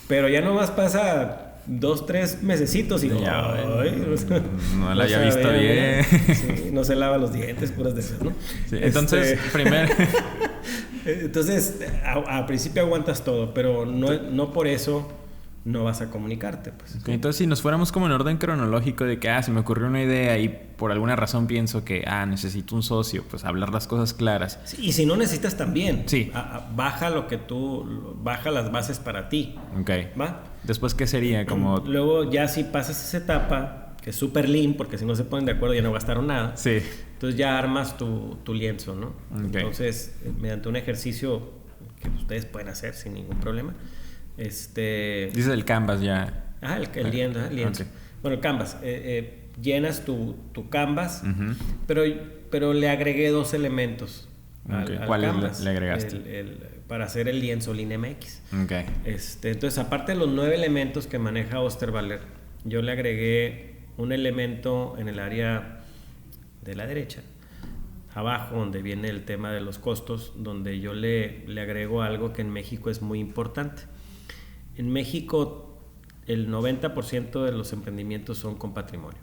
Pero ya nomás pasa 2-3 mesecitos y no la había visto bien. Sí, no se lava los dientes, puras de esas, ¿no? Sí, entonces, primero... Entonces, al principio aguantas todo, pero no por eso no vas a comunicarte, pues. Okay, entonces, si nos fuéramos como en orden cronológico de que, se me ocurrió una idea y por alguna razón pienso que, necesito un socio, pues hablar las cosas claras. Sí, y si no necesitas también. Sí. Baja las bases para ti. Ok. ¿Va? Después, ¿qué sería? Como... Luego, ya si pasas esa etapa, que es súper lean, porque si no se ponen de acuerdo ya no gastaron nada. Sí. Entonces ya armas tu lienzo, ¿no? Okay. Entonces, mediante un ejercicio que ustedes pueden hacer sin ningún problema. Dices el Canvas ya. El lienzo. Okay. Bueno, el Canvas. Llenas tu Canvas, pero le agregué 2 elementos al ¿Cuál Canvas. le agregaste? Para hacer el lienzo LeanMX. Okay. Entonces, aparte de los 9 elementos que maneja Osterwalder, yo le agregué un elemento en el área de la derecha, abajo, donde viene el tema de los costos, donde yo le agrego algo que en México es muy importante. En México, el 90% de los emprendimientos son con patrimonio.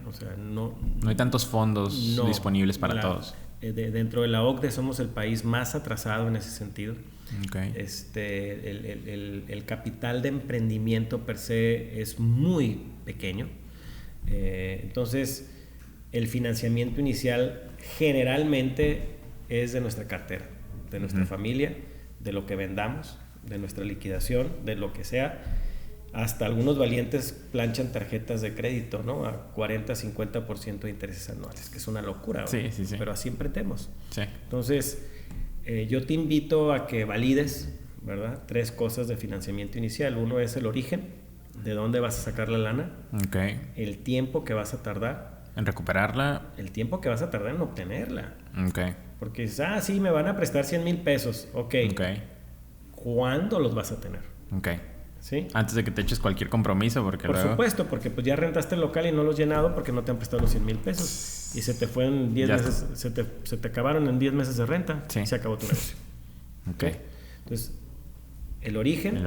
O sea, no hay tantos fondos disponibles para todos. Dentro de la OCDE somos el país más atrasado en ese sentido. Okay. El capital de emprendimiento per se es muy pequeño. Entonces, el financiamiento inicial generalmente es de nuestra cartera, de nuestra familia, de lo que vendamos, de nuestra liquidación, de lo que sea. Hasta algunos valientes planchan tarjetas de crédito, ¿no? A 40-50% de intereses anuales, que es una locura, ¿no? Sí. Pero así emprendemos. Sí. Entonces, yo te invito a que valides, ¿verdad? 3 cosas de financiamiento inicial. Uno es el origen, de dónde vas a sacar la lana. Okay. El tiempo que vas a tardar. En recuperarla. El tiempo que vas a tardar en obtenerla. Okay. Porque dices, sí, me van a prestar 100,000 pesos. Okay. ¿Cuándo los vas a tener? Okay. ¿Sí? Antes de que te eches cualquier compromiso, porque Por supuesto, porque pues ya rentaste el local y no lo has llenado porque no te han prestado los 100,000 pesos. Y se te fue en 10 meses, se te acabaron en 10 meses de renta. Sí. Y se acabó tu negocio. Okay. Entonces, el origen,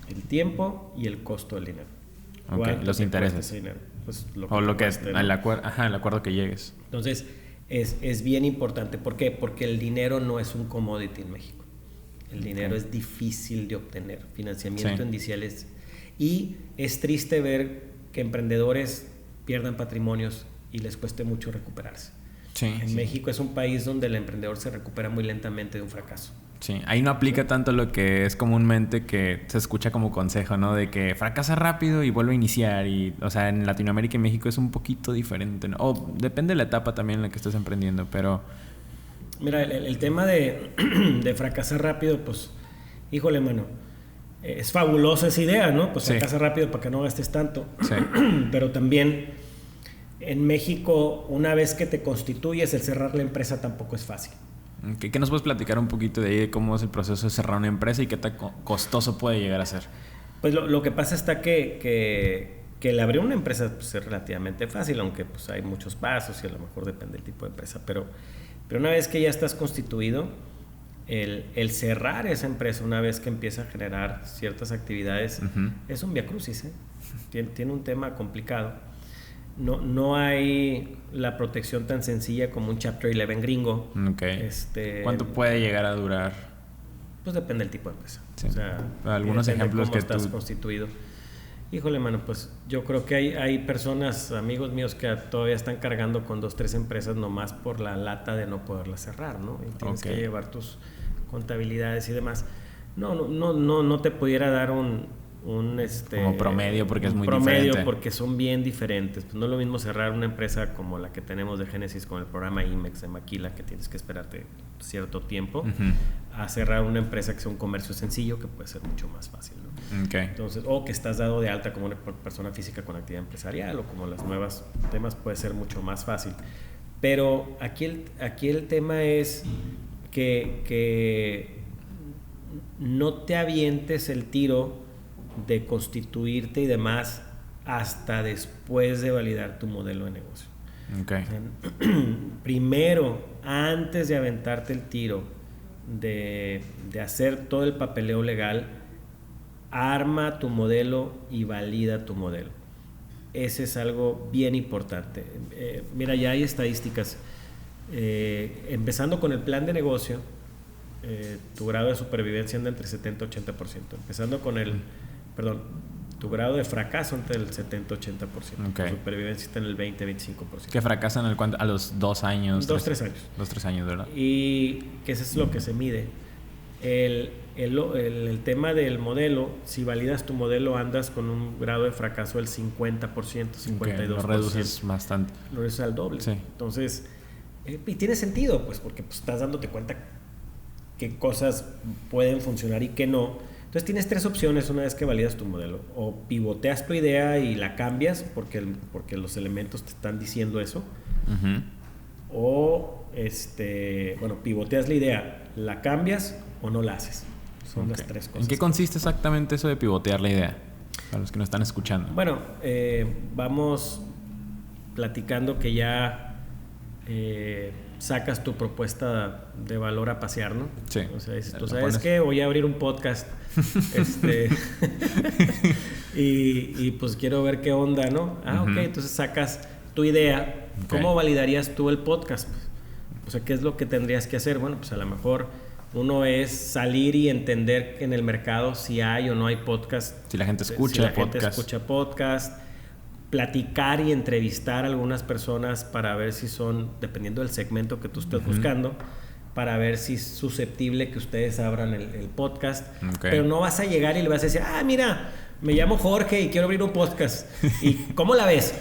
el tiempo y el costo del dinero. Okay. Los intereses. Dinero? Pues el acuerdo que llegues. Entonces, es bien importante. ¿Por qué? Porque el dinero no es un commodity en México. El dinero es difícil de obtener. Financiamiento inicial es... Y es triste ver que emprendedores pierdan patrimonios y les cueste mucho recuperarse. En México es un país donde el emprendedor se recupera muy lentamente de un fracaso. Sí, ahí no aplica tanto lo que es comúnmente que se escucha como consejo, ¿no? De que fracasa rápido y vuelve a iniciar. O sea, en Latinoamérica y México es un poquito diferente, ¿no? O depende de la etapa también en la que estés emprendiendo, pero... Mira, el tema de fracasar rápido, pues, híjole, mano, es fabulosa esa idea, ¿no? Pues fracasa rápido para que no gastes tanto. Sí. Pero también En México, una vez que te constituyes, el cerrar la empresa tampoco es fácil. ¿Qué nos puedes platicar un poquito de ahí, de cómo es el proceso de cerrar una empresa y qué tan costoso puede llegar a ser? Pues lo que pasa está que el abrir una empresa pues, es relativamente fácil, aunque pues, hay muchos pasos y a lo mejor depende del tipo de empresa. Pero una vez que ya estás constituido, el cerrar esa empresa, una vez que empieza a generar ciertas actividades, es un viacrucis, ¿eh? Tiene un tema complicado. No hay la protección tan sencilla como un Chapter 11 gringo. Okay. ¿Cuánto puede llegar a durar? Pues depende del tipo de empresa. Sí. O sea, algunos ejemplos que estás constituido. Híjole, mano, pues yo creo que hay personas, amigos míos, que todavía están cargando con 2, 3 empresas nomás por la lata de no poderlas cerrar, ¿no? Y tienes que llevar tus contabilidades y demás. No te pudiera dar como promedio, porque es muy promedio diferente. Porque son bien diferentes. Pues no es lo mismo cerrar una empresa como la que tenemos de Génesis con el programa IMEX de Maquila, que tienes que esperarte cierto tiempo, a cerrar una empresa que sea un comercio sencillo, que puede ser mucho más fácil, ¿no? Okay. Entonces, o que estás dado de alta como una persona física con actividad empresarial, o como las nuevas temas, puede ser mucho más fácil. Pero aquí el tema es que no te avientes el tiro de constituirte y demás hasta después de validar tu modelo de negocio. Okay. O sea, primero, antes de aventarte el tiro de hacer todo el papeleo legal, arma tu modelo y valida tu modelo. Ese es algo bien importante. Mira, ya hay estadísticas. Empezando con el plan de negocio, tu grado de supervivencia anda entre 70 y 80%. Empezando con tu grado de fracaso entre el 70 y 80%. Okay. Tu supervivencia está en el 20-25%. ¿Que fracasan a los 2 años? 2-3 años. 2-3 años, ¿verdad? Y que eso es lo que se mide. El tema del modelo, si validas tu modelo, andas con un grado de fracaso del 50%, 52%. Okay, lo reduces bastante. Lo reduces al doble. Sí. Entonces, y tiene sentido, pues, porque pues, estás dándote cuenta qué cosas pueden funcionar y qué no. Entonces tienes 3 opciones una vez que validas tu modelo. O pivoteas tu idea y la cambias porque los elementos te están diciendo eso. O pivoteas la idea, la cambias o no la haces. Son las 3 cosas. ¿En qué consiste exactamente eso de pivotear la idea? Para los que nos están escuchando. Bueno, vamos platicando que ya sacas tu propuesta de valor a pasear, ¿no? Sí. O sea, tú sabes que voy a abrir un podcast y pues quiero ver qué onda, ¿no? Ok, entonces sacas tu idea. ¿Cómo validarías tú el podcast? O sea, ¿qué es lo que tendrías que hacer? Bueno, pues a lo mejor uno es salir y entender en el mercado si hay o no hay podcast. Si la gente escucha podcast. Platicar y entrevistar a algunas personas para ver si son, dependiendo del segmento que tú estés buscando, para ver si es susceptible que ustedes abran el podcast. Pero no vas a llegar y le vas a decir, mira, me llamo Jorge y quiero abrir un podcast. ¿Y cómo la ves?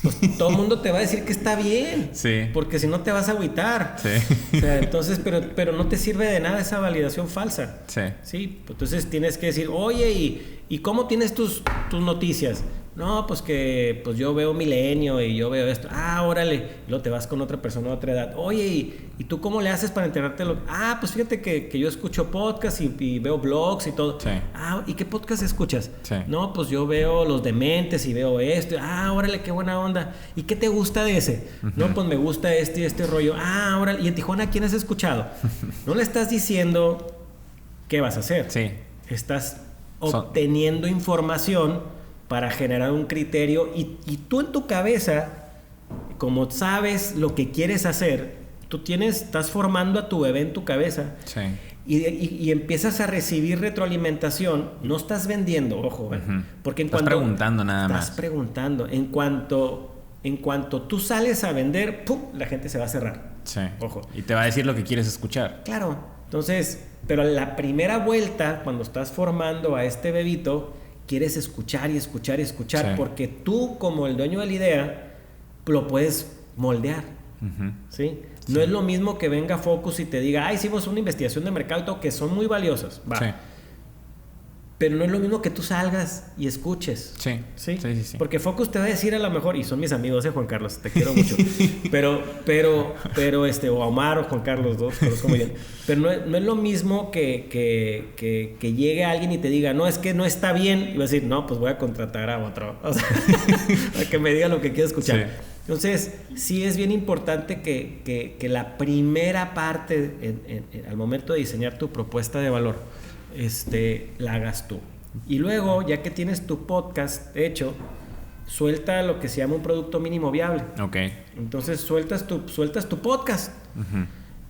Pues todo el mundo te va a decir que está bien. Sí. Porque si no te vas a agüitar. Sí. O sea, entonces, pero no te sirve de nada esa validación falsa. Sí. Sí. Entonces tienes que decir, oye, ¿y cómo tienes tus noticias? No, pues que yo veo Milenio y yo veo esto. Órale. Y luego te vas con otra persona de otra edad. Oye, ¿y tú cómo le haces para enterarte? Pues fíjate que yo escucho podcasts y veo blogs y todo. Sí. ¿Y qué podcast escuchas? Sí. No, pues yo veo Los Dementes y veo esto. Órale, qué buena onda. ¿Y qué te gusta de ese? No, pues me gusta este y este rollo. Órale. ¿Y en Tijuana quién has escuchado? No le estás diciendo qué vas a hacer. Sí. Estás obteniendo información para generar un criterio y tú en tu cabeza, como sabes lo que quieres hacer, estás formando a tu bebé en tu cabeza. Sí. Y empiezas a recibir retroalimentación. No estás vendiendo, ojo, porque estás preguntando nada más. Estás preguntando. En cuanto tú sales a vender, ¡pum!, la gente se va a cerrar. Sí. Ojo. Y te va a decir lo que quieres escuchar. Claro. Entonces, pero la primera vuelta, cuando estás formando a este bebito, quieres escuchar y escuchar y escuchar, sí, porque tú, como el dueño de la idea, lo puedes moldear. ¿Sí? No es lo mismo que venga Focus y te diga, hicimos una investigación de mercado que son muy valiosas. Va. Sí. Pero no es lo mismo que tú salgas y escuches. Sí. Porque Focus te va a decir a lo mejor, y son mis amigos, Juan Carlos, te quiero mucho. pero o Omar o Juan Carlos, dos, conozco muy bien. Pero no es lo mismo que llegue alguien y te diga, no, es que no está bien. Y va a decir, no, pues voy a contratar a otro. O sea, para que me diga lo que quiero escuchar. Sí. Entonces, sí es bien importante que la primera parte, al momento de diseñar tu propuesta de valor, la hagas tú. Y luego, ya que tienes tu podcast hecho, suelta lo que se llama un producto mínimo viable. Okay. Entonces sueltas tu podcast. Uh-huh.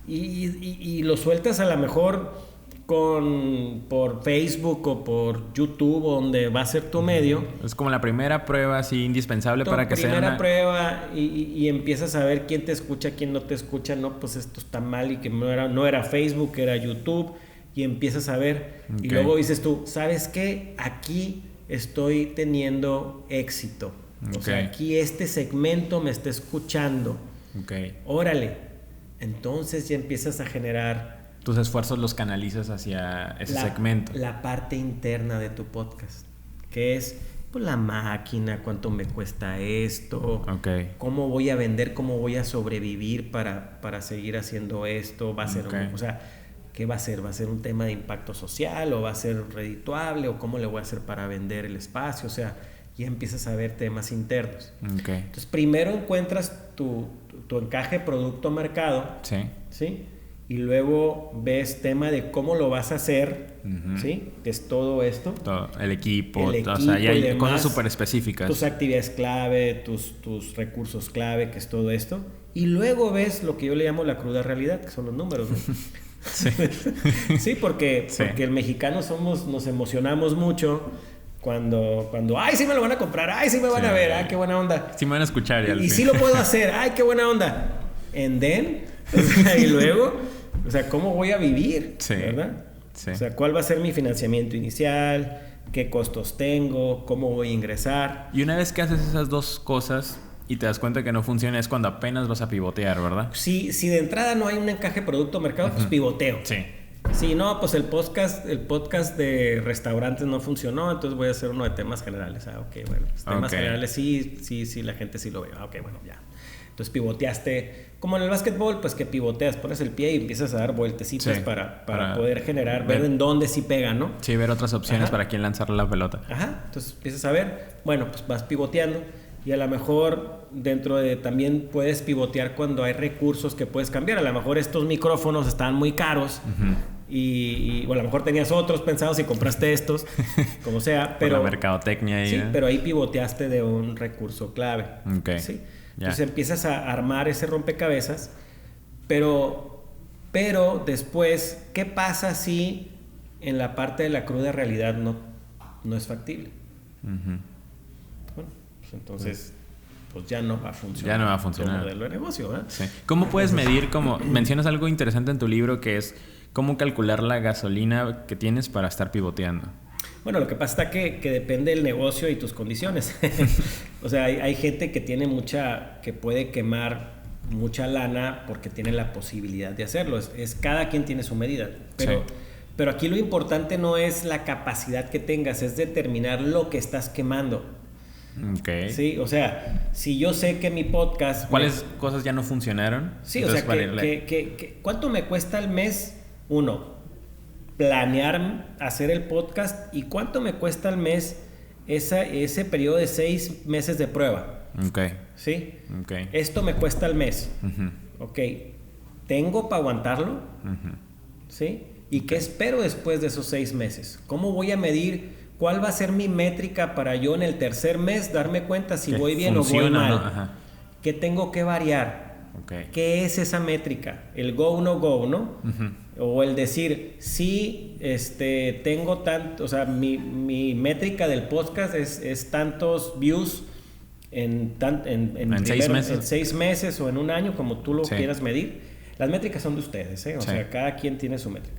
Y lo sueltas a lo mejor por Facebook o por YouTube, donde va a ser tu medio. Es como la primera prueba así indispensable para que sea primera prueba y empiezas a ver quién te escucha, quién no te escucha. No, pues esto está mal y que no era Facebook, era YouTube. Y empiezas a ver, y luego dices tú, ¿sabes qué? Aquí estoy teniendo éxito. O sea, aquí este segmento me está escuchando. Órale. Entonces ya empiezas a generar... Tus esfuerzos los canalizas hacia ese segmento. La parte interna de tu podcast, que es pues, la máquina, cuánto me cuesta esto, cómo voy a vender, cómo voy a sobrevivir para seguir haciendo esto. Va a ser ¿qué va a ser? ¿Va a ser un tema de impacto social o va a ser redituable o cómo le voy a hacer para vender el espacio? O sea, ya empiezas a ver temas internos. Entonces, primero encuentras tu encaje producto-mercado. ¿Sí? Y luego ves tema de cómo lo vas a hacer. Uh-huh. ¿Sí? Que es todo esto. Todo, el equipo. O sea, ya hay demás, cosas súper específicas. Tus actividades clave, tus recursos clave, que es todo esto. Y luego ves lo que yo le llamo la cruda realidad, que son los números, ¿no? Sí, porque el mexicano nos emocionamos mucho cuando ¡ay, sí me lo van a comprar! ¡Ay, sí me van a ver! ¡Ay, qué buena onda! Sí me van a escuchar. Y sí lo puedo hacer. ¡Ay, qué buena onda! Y luego, o sea, ¿cómo voy a vivir? ¿Verdad? O sea, ¿cuál va a ser mi financiamiento inicial? ¿Qué costos tengo? ¿Cómo voy a ingresar? Y una vez que haces esas dos cosas y te das cuenta que no funciona, es cuando apenas vas a pivotear, ¿verdad? Si de entrada no hay un encaje producto-mercado, pues pivoteo. Si no, pues el podcast de restaurantes no funcionó, entonces voy a hacer uno de temas generales. Bueno, pues temas generales sí, la gente sí lo ve. Bueno, ya. Entonces pivoteaste, como en el básquetbol, pues que pivoteas, pones el pie y empiezas a dar vueltecitas para poder generar, ver en dónde sí pega, ¿no? Sí, ver otras opciones para quién lanzar la pelota. Entonces empiezas a ver, bueno, pues vas pivoteando. Y a lo mejor también puedes pivotear cuando hay recursos que puedes cambiar. A lo mejor estos micrófonos están muy caros. Uh-huh. Y a lo mejor tenías otros pensados y compraste estos, como sea. Pero la mercadotecnia ahí. Sí, pero ahí pivoteaste de un recurso clave. ¿Sí? Entonces empiezas a armar ese rompecabezas. Pero después, ¿qué pasa si en la parte de la cruda realidad no es factible? Uh-huh. Entonces, pues ya no va a funcionar. Ya no va a funcionar. El modelo de negocio, ¿verdad? Sí. ¿Cómo puedes medir, como mencionas algo interesante en tu libro, que es cómo calcular la gasolina que tienes para estar pivoteando? Bueno, lo que pasa está que depende del negocio y tus condiciones. O sea, hay gente que tiene que puede quemar mucha lana porque tiene la posibilidad de hacerlo. Cada quien tiene su medida. Pero aquí lo importante no es la capacidad que tengas, es determinar lo que estás quemando. Sí, o sea, si yo sé que mi podcast... ¿Cuáles cosas ya no funcionaron? Sí, entonces, o sea, ¿cuánto me cuesta al mes? Planear hacer el podcast, y cuánto me cuesta al mes ese periodo de 6 meses de prueba. ¿Sí? Esto me cuesta al mes. Uh-huh. ¿Tengo para aguantarlo? Uh-huh. ¿Sí? ¿Y qué espero después de esos 6 meses? ¿Cómo voy a medir? ¿Cuál va a ser mi métrica para yo en el tercer mes darme cuenta si voy bien o voy mal? ¿No? ¿Qué tengo que variar? ¿Qué es esa métrica? El go, no go, ¿no? Uh-huh. O el decir, sí, tengo tanto, o sea, mi métrica del podcast es tantos views en 6 meses. En 6 meses o en un año, como tú lo quieras medir. Las métricas son de ustedes, ¿eh? O sea, cada quien tiene su métrica.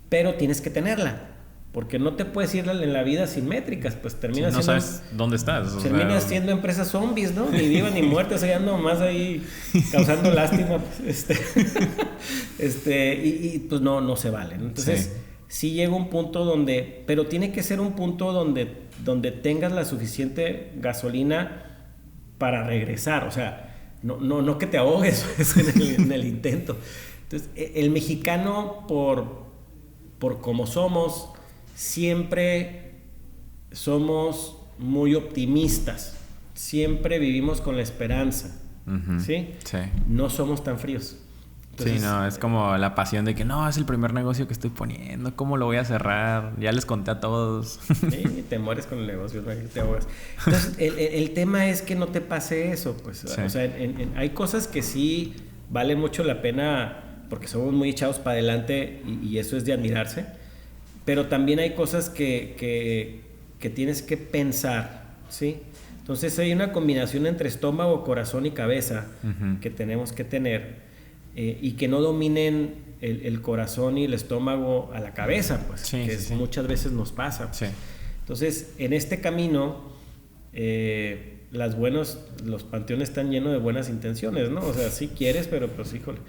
Pero tienes que tenerla. Porque no te puedes ir en la vida sin métricas, pues terminas no sabes dónde estás. Terminas siendo empresas zombies, ¿no? Ni vivas ni muertas, ahí ando más ahí causando lástima. Y pues no se vale, ¿no? Entonces, sí llega un punto donde, pero tiene que ser un punto donde tengas la suficiente gasolina para regresar, o sea, no que te ahogues pues, en el intento. Entonces, el mexicano, por como somos, siempre somos muy optimistas, siempre vivimos con la esperanza, ¿sí? Sí. No somos tan fríos. Entonces, sí, no, es como la pasión de que no, es el primer negocio que estoy poniendo, ¿cómo lo voy a cerrar? Ya les conté a todos. Sí, te mueres con el negocio, ¿no? Te ahogas. Entonces, el tema es que no te pase eso, pues. Sí. O sea, hay cosas que sí vale mucho la pena porque somos muy echados para adelante y eso es de admirarse, pero también hay cosas que tienes que pensar, ¿sí? Entonces, hay una combinación entre estómago, corazón y cabeza que tenemos que tener. Y que no dominen el corazón y el estómago a la cabeza, pues, sí, que sí. muchas veces nos pasa. Sí. Entonces, en este camino, los panteones están llenos de buenas intenciones, ¿no? O sea, sí quieres, pero pues, híjole.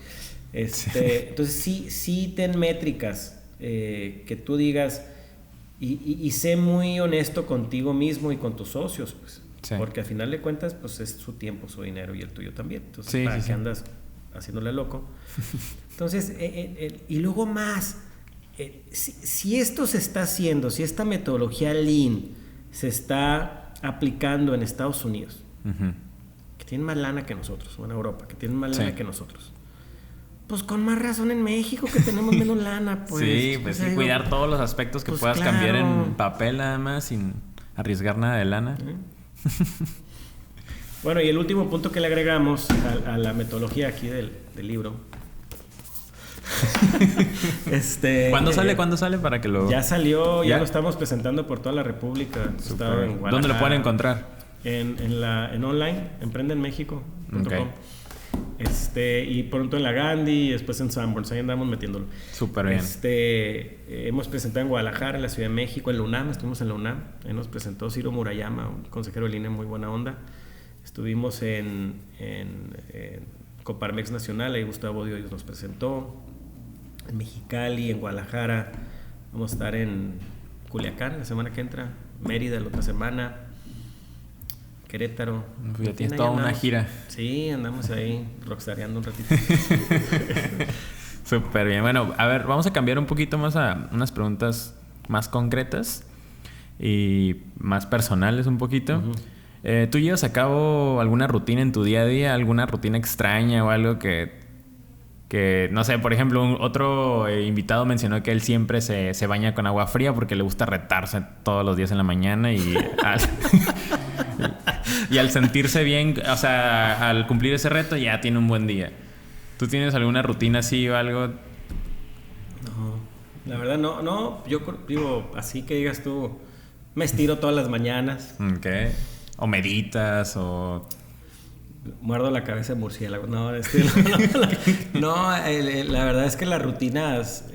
Entonces, sí ten métricas que tú digas y sé muy honesto contigo mismo y con tus socios, pues, porque al final de cuentas, pues, es su tiempo, su dinero y el tuyo también. Entonces, ¿para qué andas haciéndole loco? Entonces, y luego más, si esto se está haciendo, si esta metodología Lean se está aplicando en Estados Unidos, que tienen más lana que nosotros, o en Europa, que tienen más lana que nosotros, pues con más razón en México, que tenemos menos lana, pues. Sí, pues sí, cuidar todos los aspectos que pues puedas cambiar en papel nada más, sin arriesgar nada de lana. Bueno, y el último punto que le agregamos a la metodología aquí del libro. ¿Cuándo sale para que lo...? Ya salió, ya lo estamos presentando por toda la República. ¿Dónde lo pueden encontrar? En online, emprendenmexico.com. Y pronto en la Gandhi y después en Sanborns, ahí andamos metiéndolo. Súper bien. Hemos presentado en Guadalajara, en la Ciudad de México, en la UNAM, estuvimos en la UNAM. Ahí nos presentó Ciro Murayama, un consejero de línea muy buena onda. Estuvimos en Coparmex Nacional, ahí Gustavo Dios nos presentó. En Mexicali, en Guadalajara. Vamos a estar en Culiacán la semana que entra, Mérida la otra semana, Querétaro. Ya tienes toda una gira. Sí, andamos ahí rockstareando un ratito. Súper bien. Bueno, a ver, vamos a cambiar un poquito más a unas preguntas más concretas y más personales un poquito. ¿Tú llevas a cabo alguna rutina en tu día a día? ¿Alguna rutina extraña o algo que no sé, por ejemplo, otro invitado mencionó que él siempre se baña con agua fría porque le gusta retarse todos los días en la mañana y al sentirse bien, o sea, al cumplir ese reto ya tiene un buen día. ¿Tú tienes alguna rutina así o algo? No, la verdad no. Yo digo, así que digas tú, me estiro todas las mañanas. Okay. O meditas o... Muerdo la cabeza de murciélago. No, la verdad es que las rutinas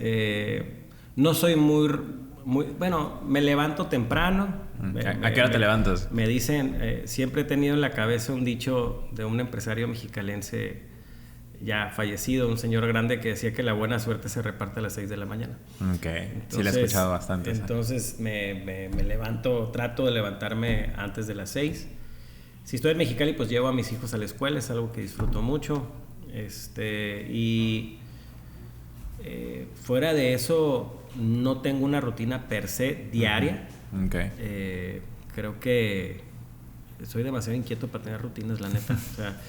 no soy muy bueno, me levanto temprano. ¿A qué hora te levantas? Me dicen, siempre he tenido en la cabeza un dicho de un empresario mexicalense ya fallecido, un señor grande que decía que la buena suerte se reparte a las 6 de la mañana. Okay. Sí, lo he escuchado bastante. Entonces me levanto, trato de levantarme antes de las 6. Si estoy en Mexicali, pues llevo a mis hijos a la escuela, es algo que disfruto mucho. Fuera de eso, no tengo una rutina per se diaria. Okay. Creo que soy demasiado inquieto para tener rutinas, la neta. O sea,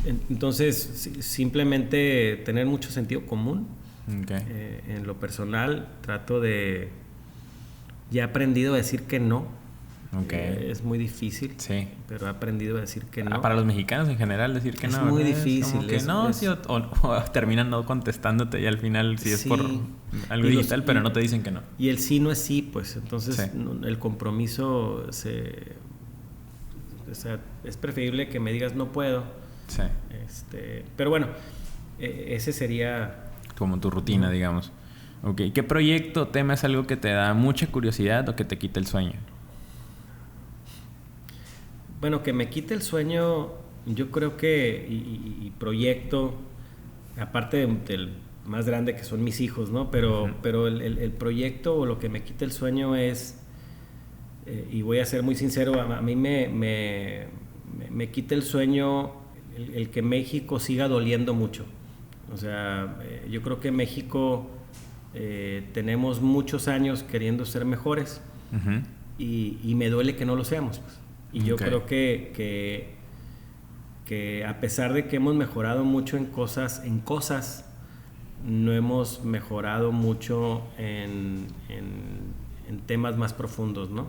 entonces, simplemente tener mucho sentido común. Okay. En lo personal, trato de... Ya he aprendido a decir que no. Okay. Es muy difícil, sí, pero he aprendido a decir que no. Para los mexicanos en general decir que es no. Es muy difícil. Que no, sí, o terminan no contestándote y al final sí es por algo digital, pero no te dicen que no. Y el sí no es sí, pues entonces el compromiso o sea, es preferible que me digas no puedo. Sí. Pero bueno, ese sería... Como tu rutina, digamos. Okay. ¿Qué proyecto o tema es algo que te da mucha curiosidad o que te quita el sueño? Bueno, que me quite el sueño, yo creo que, y proyecto, aparte del más grande, que son mis hijos, ¿no? Pero el proyecto o lo que me quita el sueño es, y voy a ser muy sincero, a mí me quita el sueño el que México siga doliendo mucho. O sea, yo creo que México tenemos muchos años queriendo ser mejores, y me duele que no lo seamos, pues. Y yo creo que a pesar de que hemos mejorado mucho en cosas, no hemos mejorado mucho en temas más profundos, ¿no?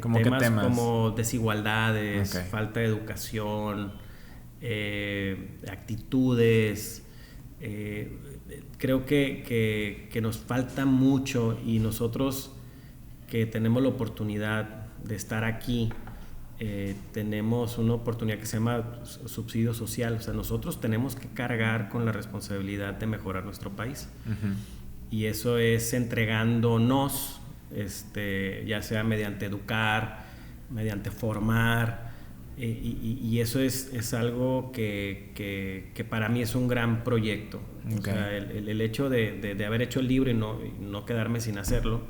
¿Cómo temas, temas como desigualdades, falta de educación, actitudes. Creo que nos falta mucho, y nosotros que tenemos la oportunidad de estar aquí, tenemos una oportunidad que se llama subsidio social. O sea, nosotros tenemos que cargar con la responsabilidad de mejorar nuestro país. Y eso es entregándonos, ya sea mediante educar, mediante formar, y eso es algo que para mí es un gran proyecto. O sea, el hecho de haber hecho el libro y no quedarme sin hacerlo,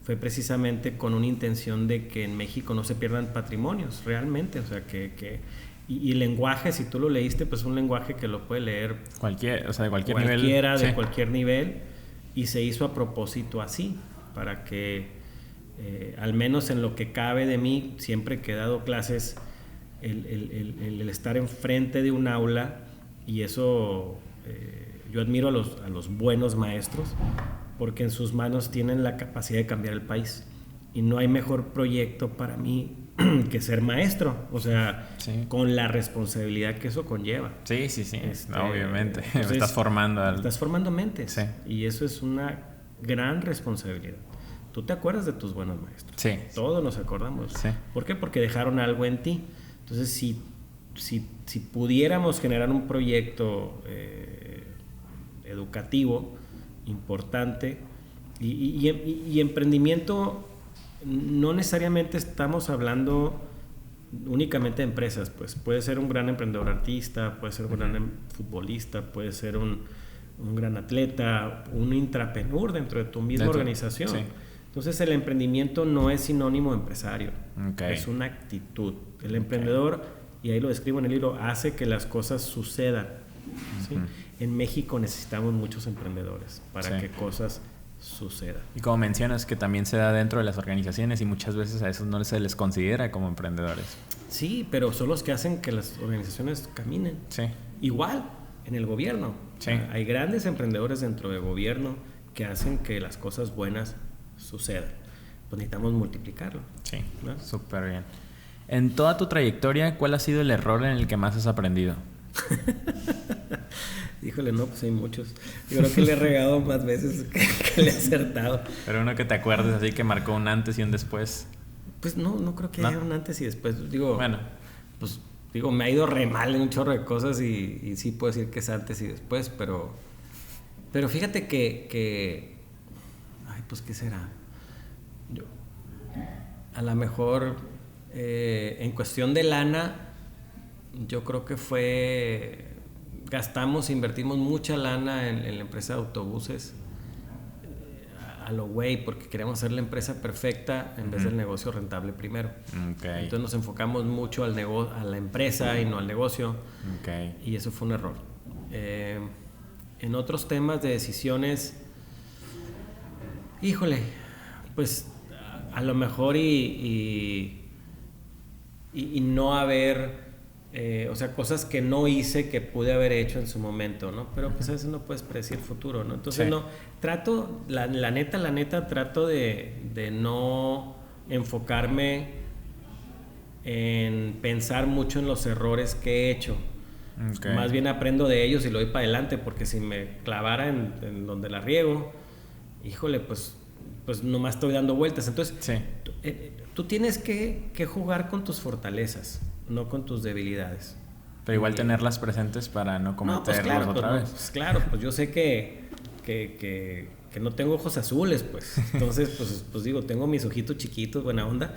fue precisamente con una intención de que en México no se pierdan patrimonios realmente. O sea, y el lenguaje, si tú lo leíste, pues es un lenguaje que lo puede leer de cualquier nivel. Cualquiera, de cualquier nivel, y se hizo a propósito así, para que al menos en lo que cabe de mí, siempre que he dado clases, el estar enfrente de un aula, y eso yo admiro a los buenos maestros, porque en sus manos tienen la capacidad de cambiar el país, y no hay mejor proyecto para mí que ser maestro, o sea, con la responsabilidad que eso conlleva. Sí, obviamente. Entonces, estás formando Sí. Todos nos acordamos. Sí. ¿Por qué? Porque dejaron algo en ti. Entonces, si pudiéramos generar un proyecto educativo importante, y emprendimiento, no necesariamente estamos hablando únicamente de empresas, pues puede ser un gran emprendedor artista, puede ser un gran futbolista, puede ser un gran atleta, un intrapreneur dentro de tu misma organización. Sí. Entonces, el emprendimiento no es sinónimo de empresario, es una actitud. El emprendedor, y ahí lo describo en el libro, hace que las cosas sucedan. ¿Sí? En México necesitamos muchos emprendedores para que cosas sucedan. Y como mencionas, que también se da dentro de las organizaciones, y muchas veces a esos no se les considera como emprendedores. Sí, pero son los que hacen que las organizaciones caminen. Sí. Igual en el gobierno. Sí. Hay grandes emprendedores dentro del gobierno que hacen que las cosas buenas sucedan. Pues necesitamos multiplicarlo. Sí, ¿no? Súper bien. En toda tu trayectoria, ¿cuál ha sido el error en el que más has aprendido? Híjole, no, pues hay muchos. Yo creo que le he regado más veces que le he acertado. Pero uno que te acuerdes así, que marcó un antes y un después. Pues no creo que haya un antes y después. Digo, me ha ido re mal en un chorro de cosas, y sí puedo decir que es antes y después, pero fíjate que ay, pues ¿qué será? A lo mejor en cuestión de lana, yo creo que invertimos mucha lana en la empresa de autobuses, a lo güey, porque queríamos hacer la empresa perfecta en vez del negocio rentable primero. Entonces nos enfocamos mucho a la empresa y no al negocio, y eso fue un error. En otros temas de decisiones, híjole, pues a lo mejor y no haber, o sea, cosas que no hice que pude haber hecho en su momento, ¿no? Pero pues a veces no puedes predecir el futuro, ¿no? Entonces trato, la neta, trato de no enfocarme en pensar mucho en los errores que he hecho. Más bien aprendo de ellos y lo doy para adelante, porque si me clavara en donde la riego, híjole, pues nomás estoy dando vueltas. Entonces, tú tienes que jugar con tus fortalezas, no con tus debilidades. Pero igual tenerlas presentes para no cometerlas otra vez. Pues claro, pues yo sé que que no tengo ojos azules, pues. Entonces, pues digo, tengo mis ojitos chiquitos, buena onda.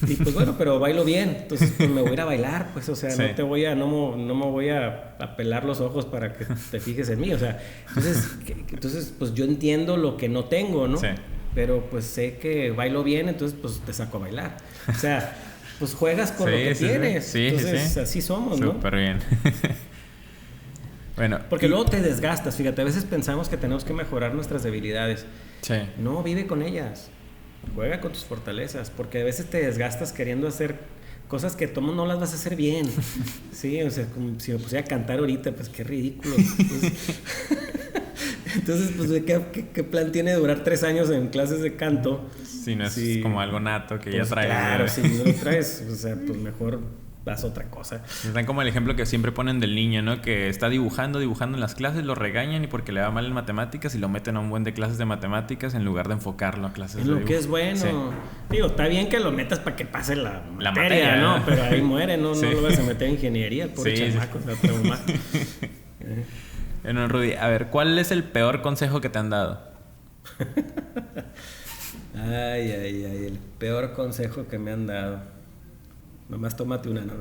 Y pues bueno, pero bailo bien. Entonces, pues me voy a ir a bailar, pues. O sea, sí. no me voy a pelar los ojos para que te fijes en mí. O sea, entonces, pues yo entiendo lo que no tengo, ¿no? Sí. Pero pues sé que bailo bien, entonces pues te saco a bailar. O sea, pues juegas con lo que tienes. Sí, entonces, así somos, ¿no? Súper bien. Bueno, porque luego te desgastas, fíjate, a veces pensamos que tenemos que mejorar nuestras debilidades. Sí. No, vive con ellas. Juega con tus fortalezas, porque a veces te desgastas queriendo hacer cosas que tú no las vas a hacer bien. Sí, o sea, como si me pusiera a cantar ahorita, pues qué ridículo. Entonces, pues, ¿qué plan tiene durar 3 años en clases de canto? Si no es como algo nato que pues ya traes. Claro, si no lo traes, o sea, pues mejor haz otra cosa. Están como el ejemplo que siempre ponen del niño, ¿no? Que está dibujando en las clases, lo regañan y porque le va mal en matemáticas y lo meten a un buen de clases de matemáticas en lugar de enfocarlo a clases de dibujo. Lo que es bueno. Sí. Digo, está bien que lo metas para que pase la materia, ¿no? Pero ahí muere, ¿no? Sí. No lo vas a meter en ingeniería, el pobre chamaco, se va a traumar. Bueno, Rudy, a ver, ¿cuál es el peor consejo que te han dado? Ay, el peor consejo que me han dado. Nomás tómate una, ¿no?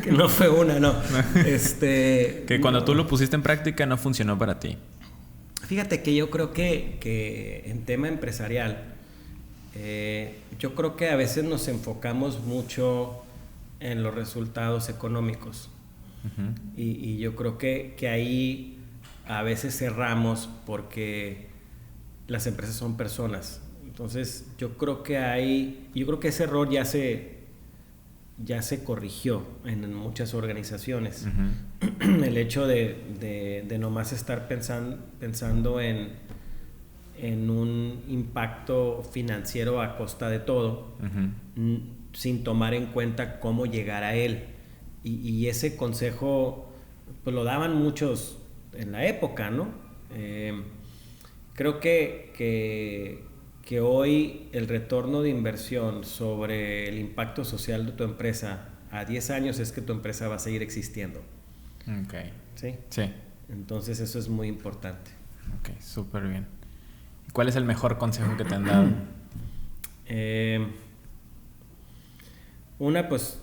Que no fue una, no. Que cuando tú lo pusiste en práctica no funcionó para ti. Fíjate que yo creo que en tema empresarial, yo creo que a veces nos enfocamos mucho en los resultados económicos. Uh-huh. Y yo creo que ahí a veces cerramos porque las empresas son personas. Entonces yo creo que ese error ya se corrigió en muchas organizaciones. Uh-huh. El hecho de nomás estar pensando en un impacto financiero a costa de todo, uh-huh, sin tomar en cuenta cómo llegar a él. Y ese consejo pues lo daban muchos en la época, ¿no? Creo que hoy el retorno de inversión sobre el impacto social de tu empresa a 10 años es que tu empresa va a seguir existiendo. Okay. ¿Sí? Sí. Entonces eso es muy importante. Ok, súper bien. ¿Y cuál es el mejor consejo que te han dado? Pues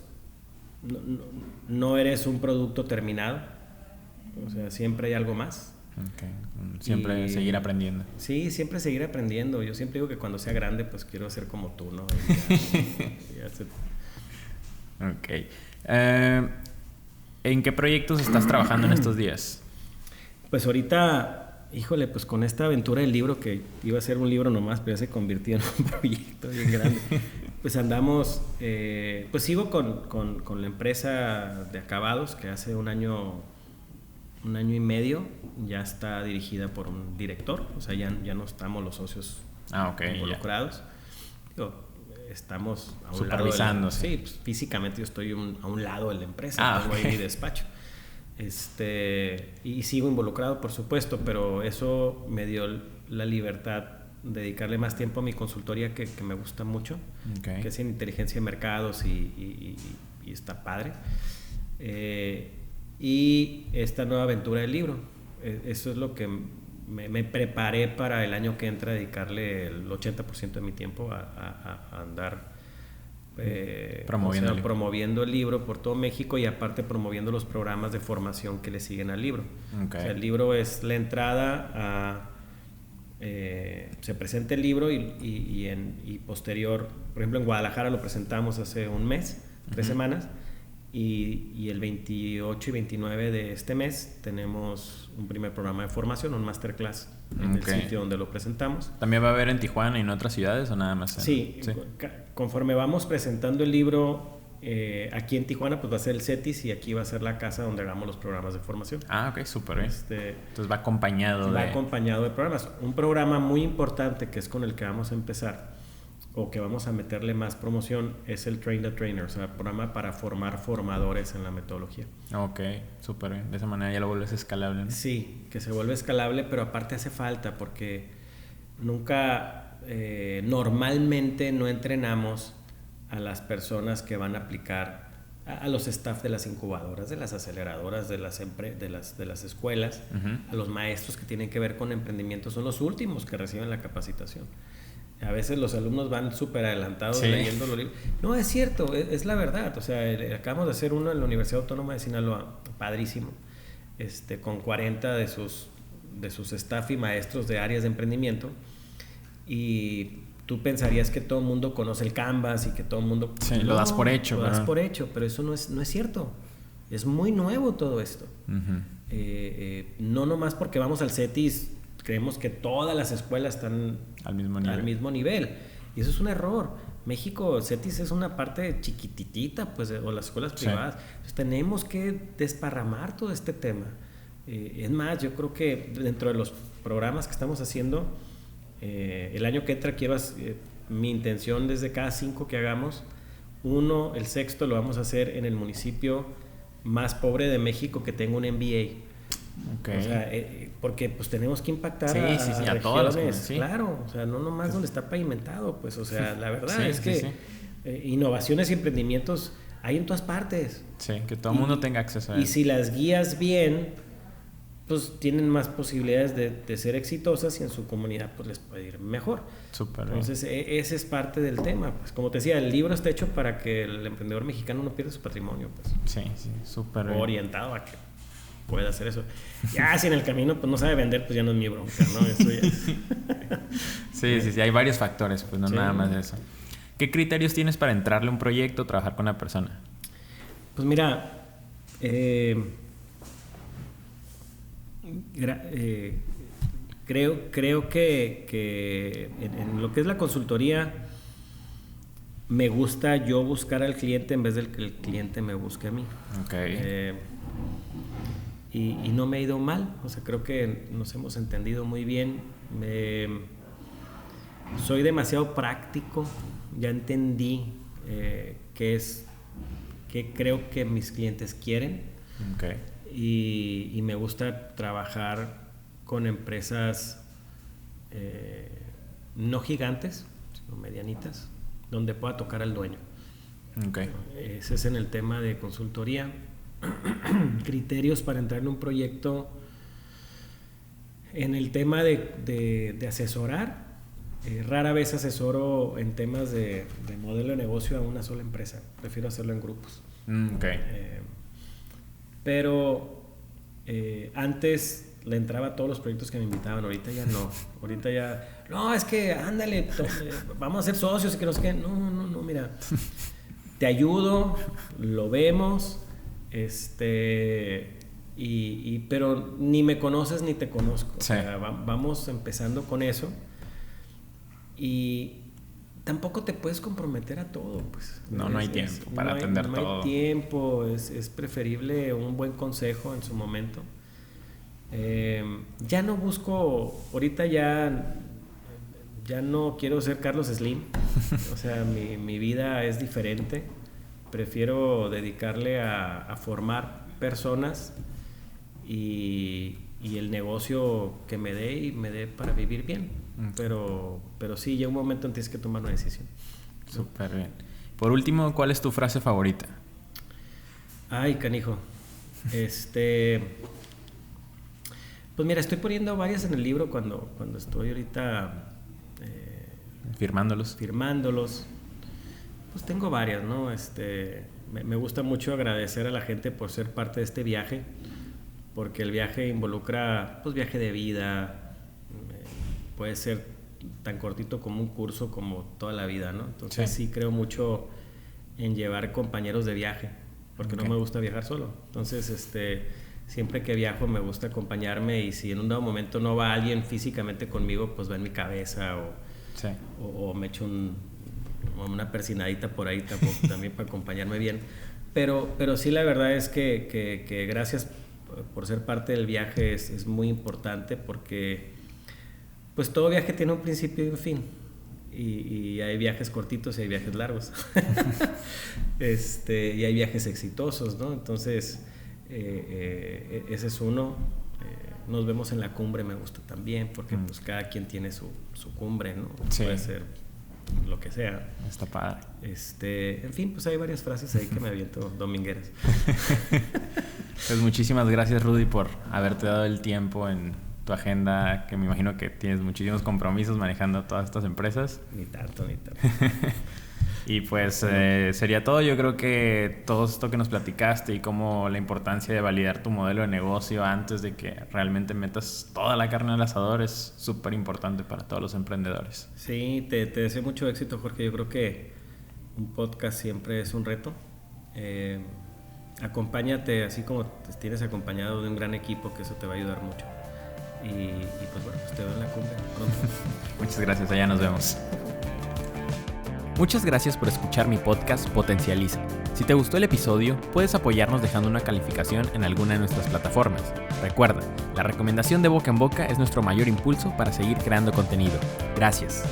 no eres un producto terminado. O sea, siempre hay algo más. Okay. Siempre seguir aprendiendo. Sí, siempre seguir aprendiendo. Yo siempre digo que cuando sea grande, pues quiero ser como tú, ¿no? Ok. ¿En qué proyectos estás trabajando en estos días? Pues ahorita, híjole, pues con esta aventura del libro, que iba a ser un libro nomás, pero ya se convirtió en un proyecto bien grande. Pues andamos, pues sigo con la empresa de acabados, que hace un año y medio ya está dirigida por un director. O sea, ya no estamos los socios involucrados. Digo, estamos a un supervisando. Sí, pues, físicamente yo estoy a un lado de la empresa, tengo ahí mi despacho. Y sigo involucrado, por supuesto, pero eso me dio la libertad de dedicarle más tiempo a mi consultoría, que me gusta mucho, que es en inteligencia de mercados y está padre. Y esta nueva aventura del libro, eso es lo que me preparé para el año que entra, dedicarle el 80% de mi tiempo a andar promoviendo el libro por todo México, y aparte promoviendo los programas de formación que le siguen al libro. O sea, el libro es la entrada se presenta el libro y posterior, por ejemplo en Guadalajara lo presentamos hace un mes, 3 semanas. Y el 28 y 29 de este mes tenemos un primer programa de formación, un masterclass en el sitio donde lo presentamos. ¿También va a haber en Tijuana y en otras ciudades o nada más? Sí. Conforme vamos presentando el libro aquí en Tijuana, pues va a ser el CETIS, y aquí va a ser la casa donde hagamos los programas de formación. Ok, súper bien. Entonces va acompañado de programas. Un programa muy importante que es con el que vamos a empezar, o que vamos a meterle más promoción, es el Train the Trainer, o sea, programa para formar formadores en la metodología. Ok, súper bien. De esa manera ya lo vuelves escalable, ¿no? Sí, que se vuelve escalable, pero aparte hace falta, porque normalmente no entrenamos a las personas que van a aplicar a los staff de las incubadoras, de las aceleradoras, de las escuelas, a los maestros que tienen que ver con emprendimiento, son los últimos que reciben la capacitación. A veces los alumnos van súper adelantados leyendo los libros. No, es cierto, es la verdad. O sea, acabamos de hacer uno en la Universidad Autónoma de Sinaloa, padrísimo, con 40 de sus staff y maestros de áreas de emprendimiento. Y tú pensarías que todo el mundo conoce el Canvas y que todo el mundo... Sí, lo das por hecho. Lo das por hecho, pero eso no es cierto. Es muy nuevo todo esto. No nomás porque vamos al CETIS creemos que todas las escuelas están al mismo nivel. Y eso es un error. México, CETIS es una parte chiquititita, pues, o las escuelas privadas. Entonces, tenemos que desparramar todo este tema. Es más, yo creo que dentro de los programas que estamos haciendo, el año que entra mi intención desde cada 5 que hagamos, el sexto lo vamos a hacer en el municipio más pobre de México que tenga un MBA. Okay. O sea, porque pues tenemos que impactar a todas las claro, o sea, no nomás donde está pavimentado, pues, o sea, la verdad es que innovaciones y emprendimientos hay en todas partes. Sí, que todo el mundo tenga acceso a él. Y si las guías bien, pues tienen más posibilidades de ser exitosas y en su comunidad pues les puede ir mejor. Súper. Entonces, ese es parte del tema. Pues como te decía, el libro está hecho para que el emprendedor mexicano no pierda su patrimonio, pues. Sí, súper. Orientado a que pueda hacer eso. Ya si en el camino pues no sabe vender, pues ya no es mi bronca, ¿no? Eso ya. sí, hay varios factores, pues no nada más de eso. ¿Qué criterios tienes para entrarle a un proyecto o trabajar con una persona? Pues mira, creo que en lo que es la consultoría me gusta yo buscar al cliente en vez de que el cliente me busque a mí. Okay. Y no me ha ido mal, o sea, creo que nos hemos entendido muy bien. Soy demasiado práctico, ya entendí qué creo que mis clientes quieren. Okay. Y me gusta trabajar con empresas no gigantes, sino medianitas, donde pueda tocar al dueño. Okay. Ese es en el tema de consultoría. Criterios para entrar en un proyecto. En el tema de asesorar, rara vez asesoro en temas de modelo de negocio a una sola empresa. Prefiero hacerlo en grupos. Okay. Pero antes le entraba a todos los proyectos que me invitaban. Ahorita ya no. Ahorita ya... No, es que ándale, vamos a ser socios y que no sé qué. No, mira. Te ayudo, lo vemos, pero ni me conoces ni te conozco. Sí. O sea, vamos empezando con eso. Y tampoco te puedes comprometer a todo, pues. No hay tiempo para atender todo. No hay tiempo, es preferible un buen consejo en su momento. Ya no busco, ahorita ya no quiero ser Carlos Slim. O sea, mi vida es diferente. Prefiero dedicarle a formar personas y el negocio que me dé para vivir bien. Pero sí, llega un momento en que tienes que tomar una decisión. Súper bien. Por último, ¿cuál es tu frase favorita? Ay, canijo. Pues mira, estoy poniendo varias en el libro cuando estoy ahorita firmándolos. Pues tengo varias, ¿no? Me gusta mucho agradecer a la gente por ser parte de este viaje, porque el viaje involucra, pues, viaje de vida, puede ser tan cortito como un curso como toda la vida, ¿no? Entonces sí creo mucho en llevar compañeros de viaje, porque no me gusta viajar solo. Entonces, siempre que viajo me gusta acompañarme, y si en un dado momento no va alguien físicamente conmigo, pues va en mi cabeza o me echo una persinadita por ahí también para acompañarme bien. Pero sí, la verdad es que gracias por ser parte del viaje es muy importante, porque pues todo viaje tiene un principio y un fin. Y hay viajes cortitos y hay viajes largos. Y hay viajes exitosos, ¿no? Entonces, ese es uno. Nos vemos en la cumbre, me gusta también, porque pues cada quien tiene su cumbre, ¿no? Sí. Puede ser lo que sea. Está padre. En fin, pues hay varias frases ahí que me aviento domingueras. Pues muchísimas gracias, Rudy, por haberte dado el tiempo en tu agenda, que me imagino que tienes muchísimos compromisos manejando todas estas empresas. Ni tanto. Y pues sería todo. Yo creo que todo esto que nos platicaste y como la importancia de validar tu modelo de negocio antes de que realmente metas toda la carne al asador es súper importante para todos los emprendedores. Sí, te deseo mucho éxito, Jorge. Yo creo que un podcast siempre es un reto. Acompáñate, así como te tienes acompañado de un gran equipo, que eso te va a ayudar mucho. Y pues bueno, pues te veo en la cumbre pronto. Muchas gracias, allá nos vemos. Muchas gracias por escuchar mi podcast Potencializa. Si te gustó el episodio, puedes apoyarnos dejando una calificación en alguna de nuestras plataformas. Recuerda, la recomendación de boca en boca es nuestro mayor impulso para seguir creando contenido. Gracias.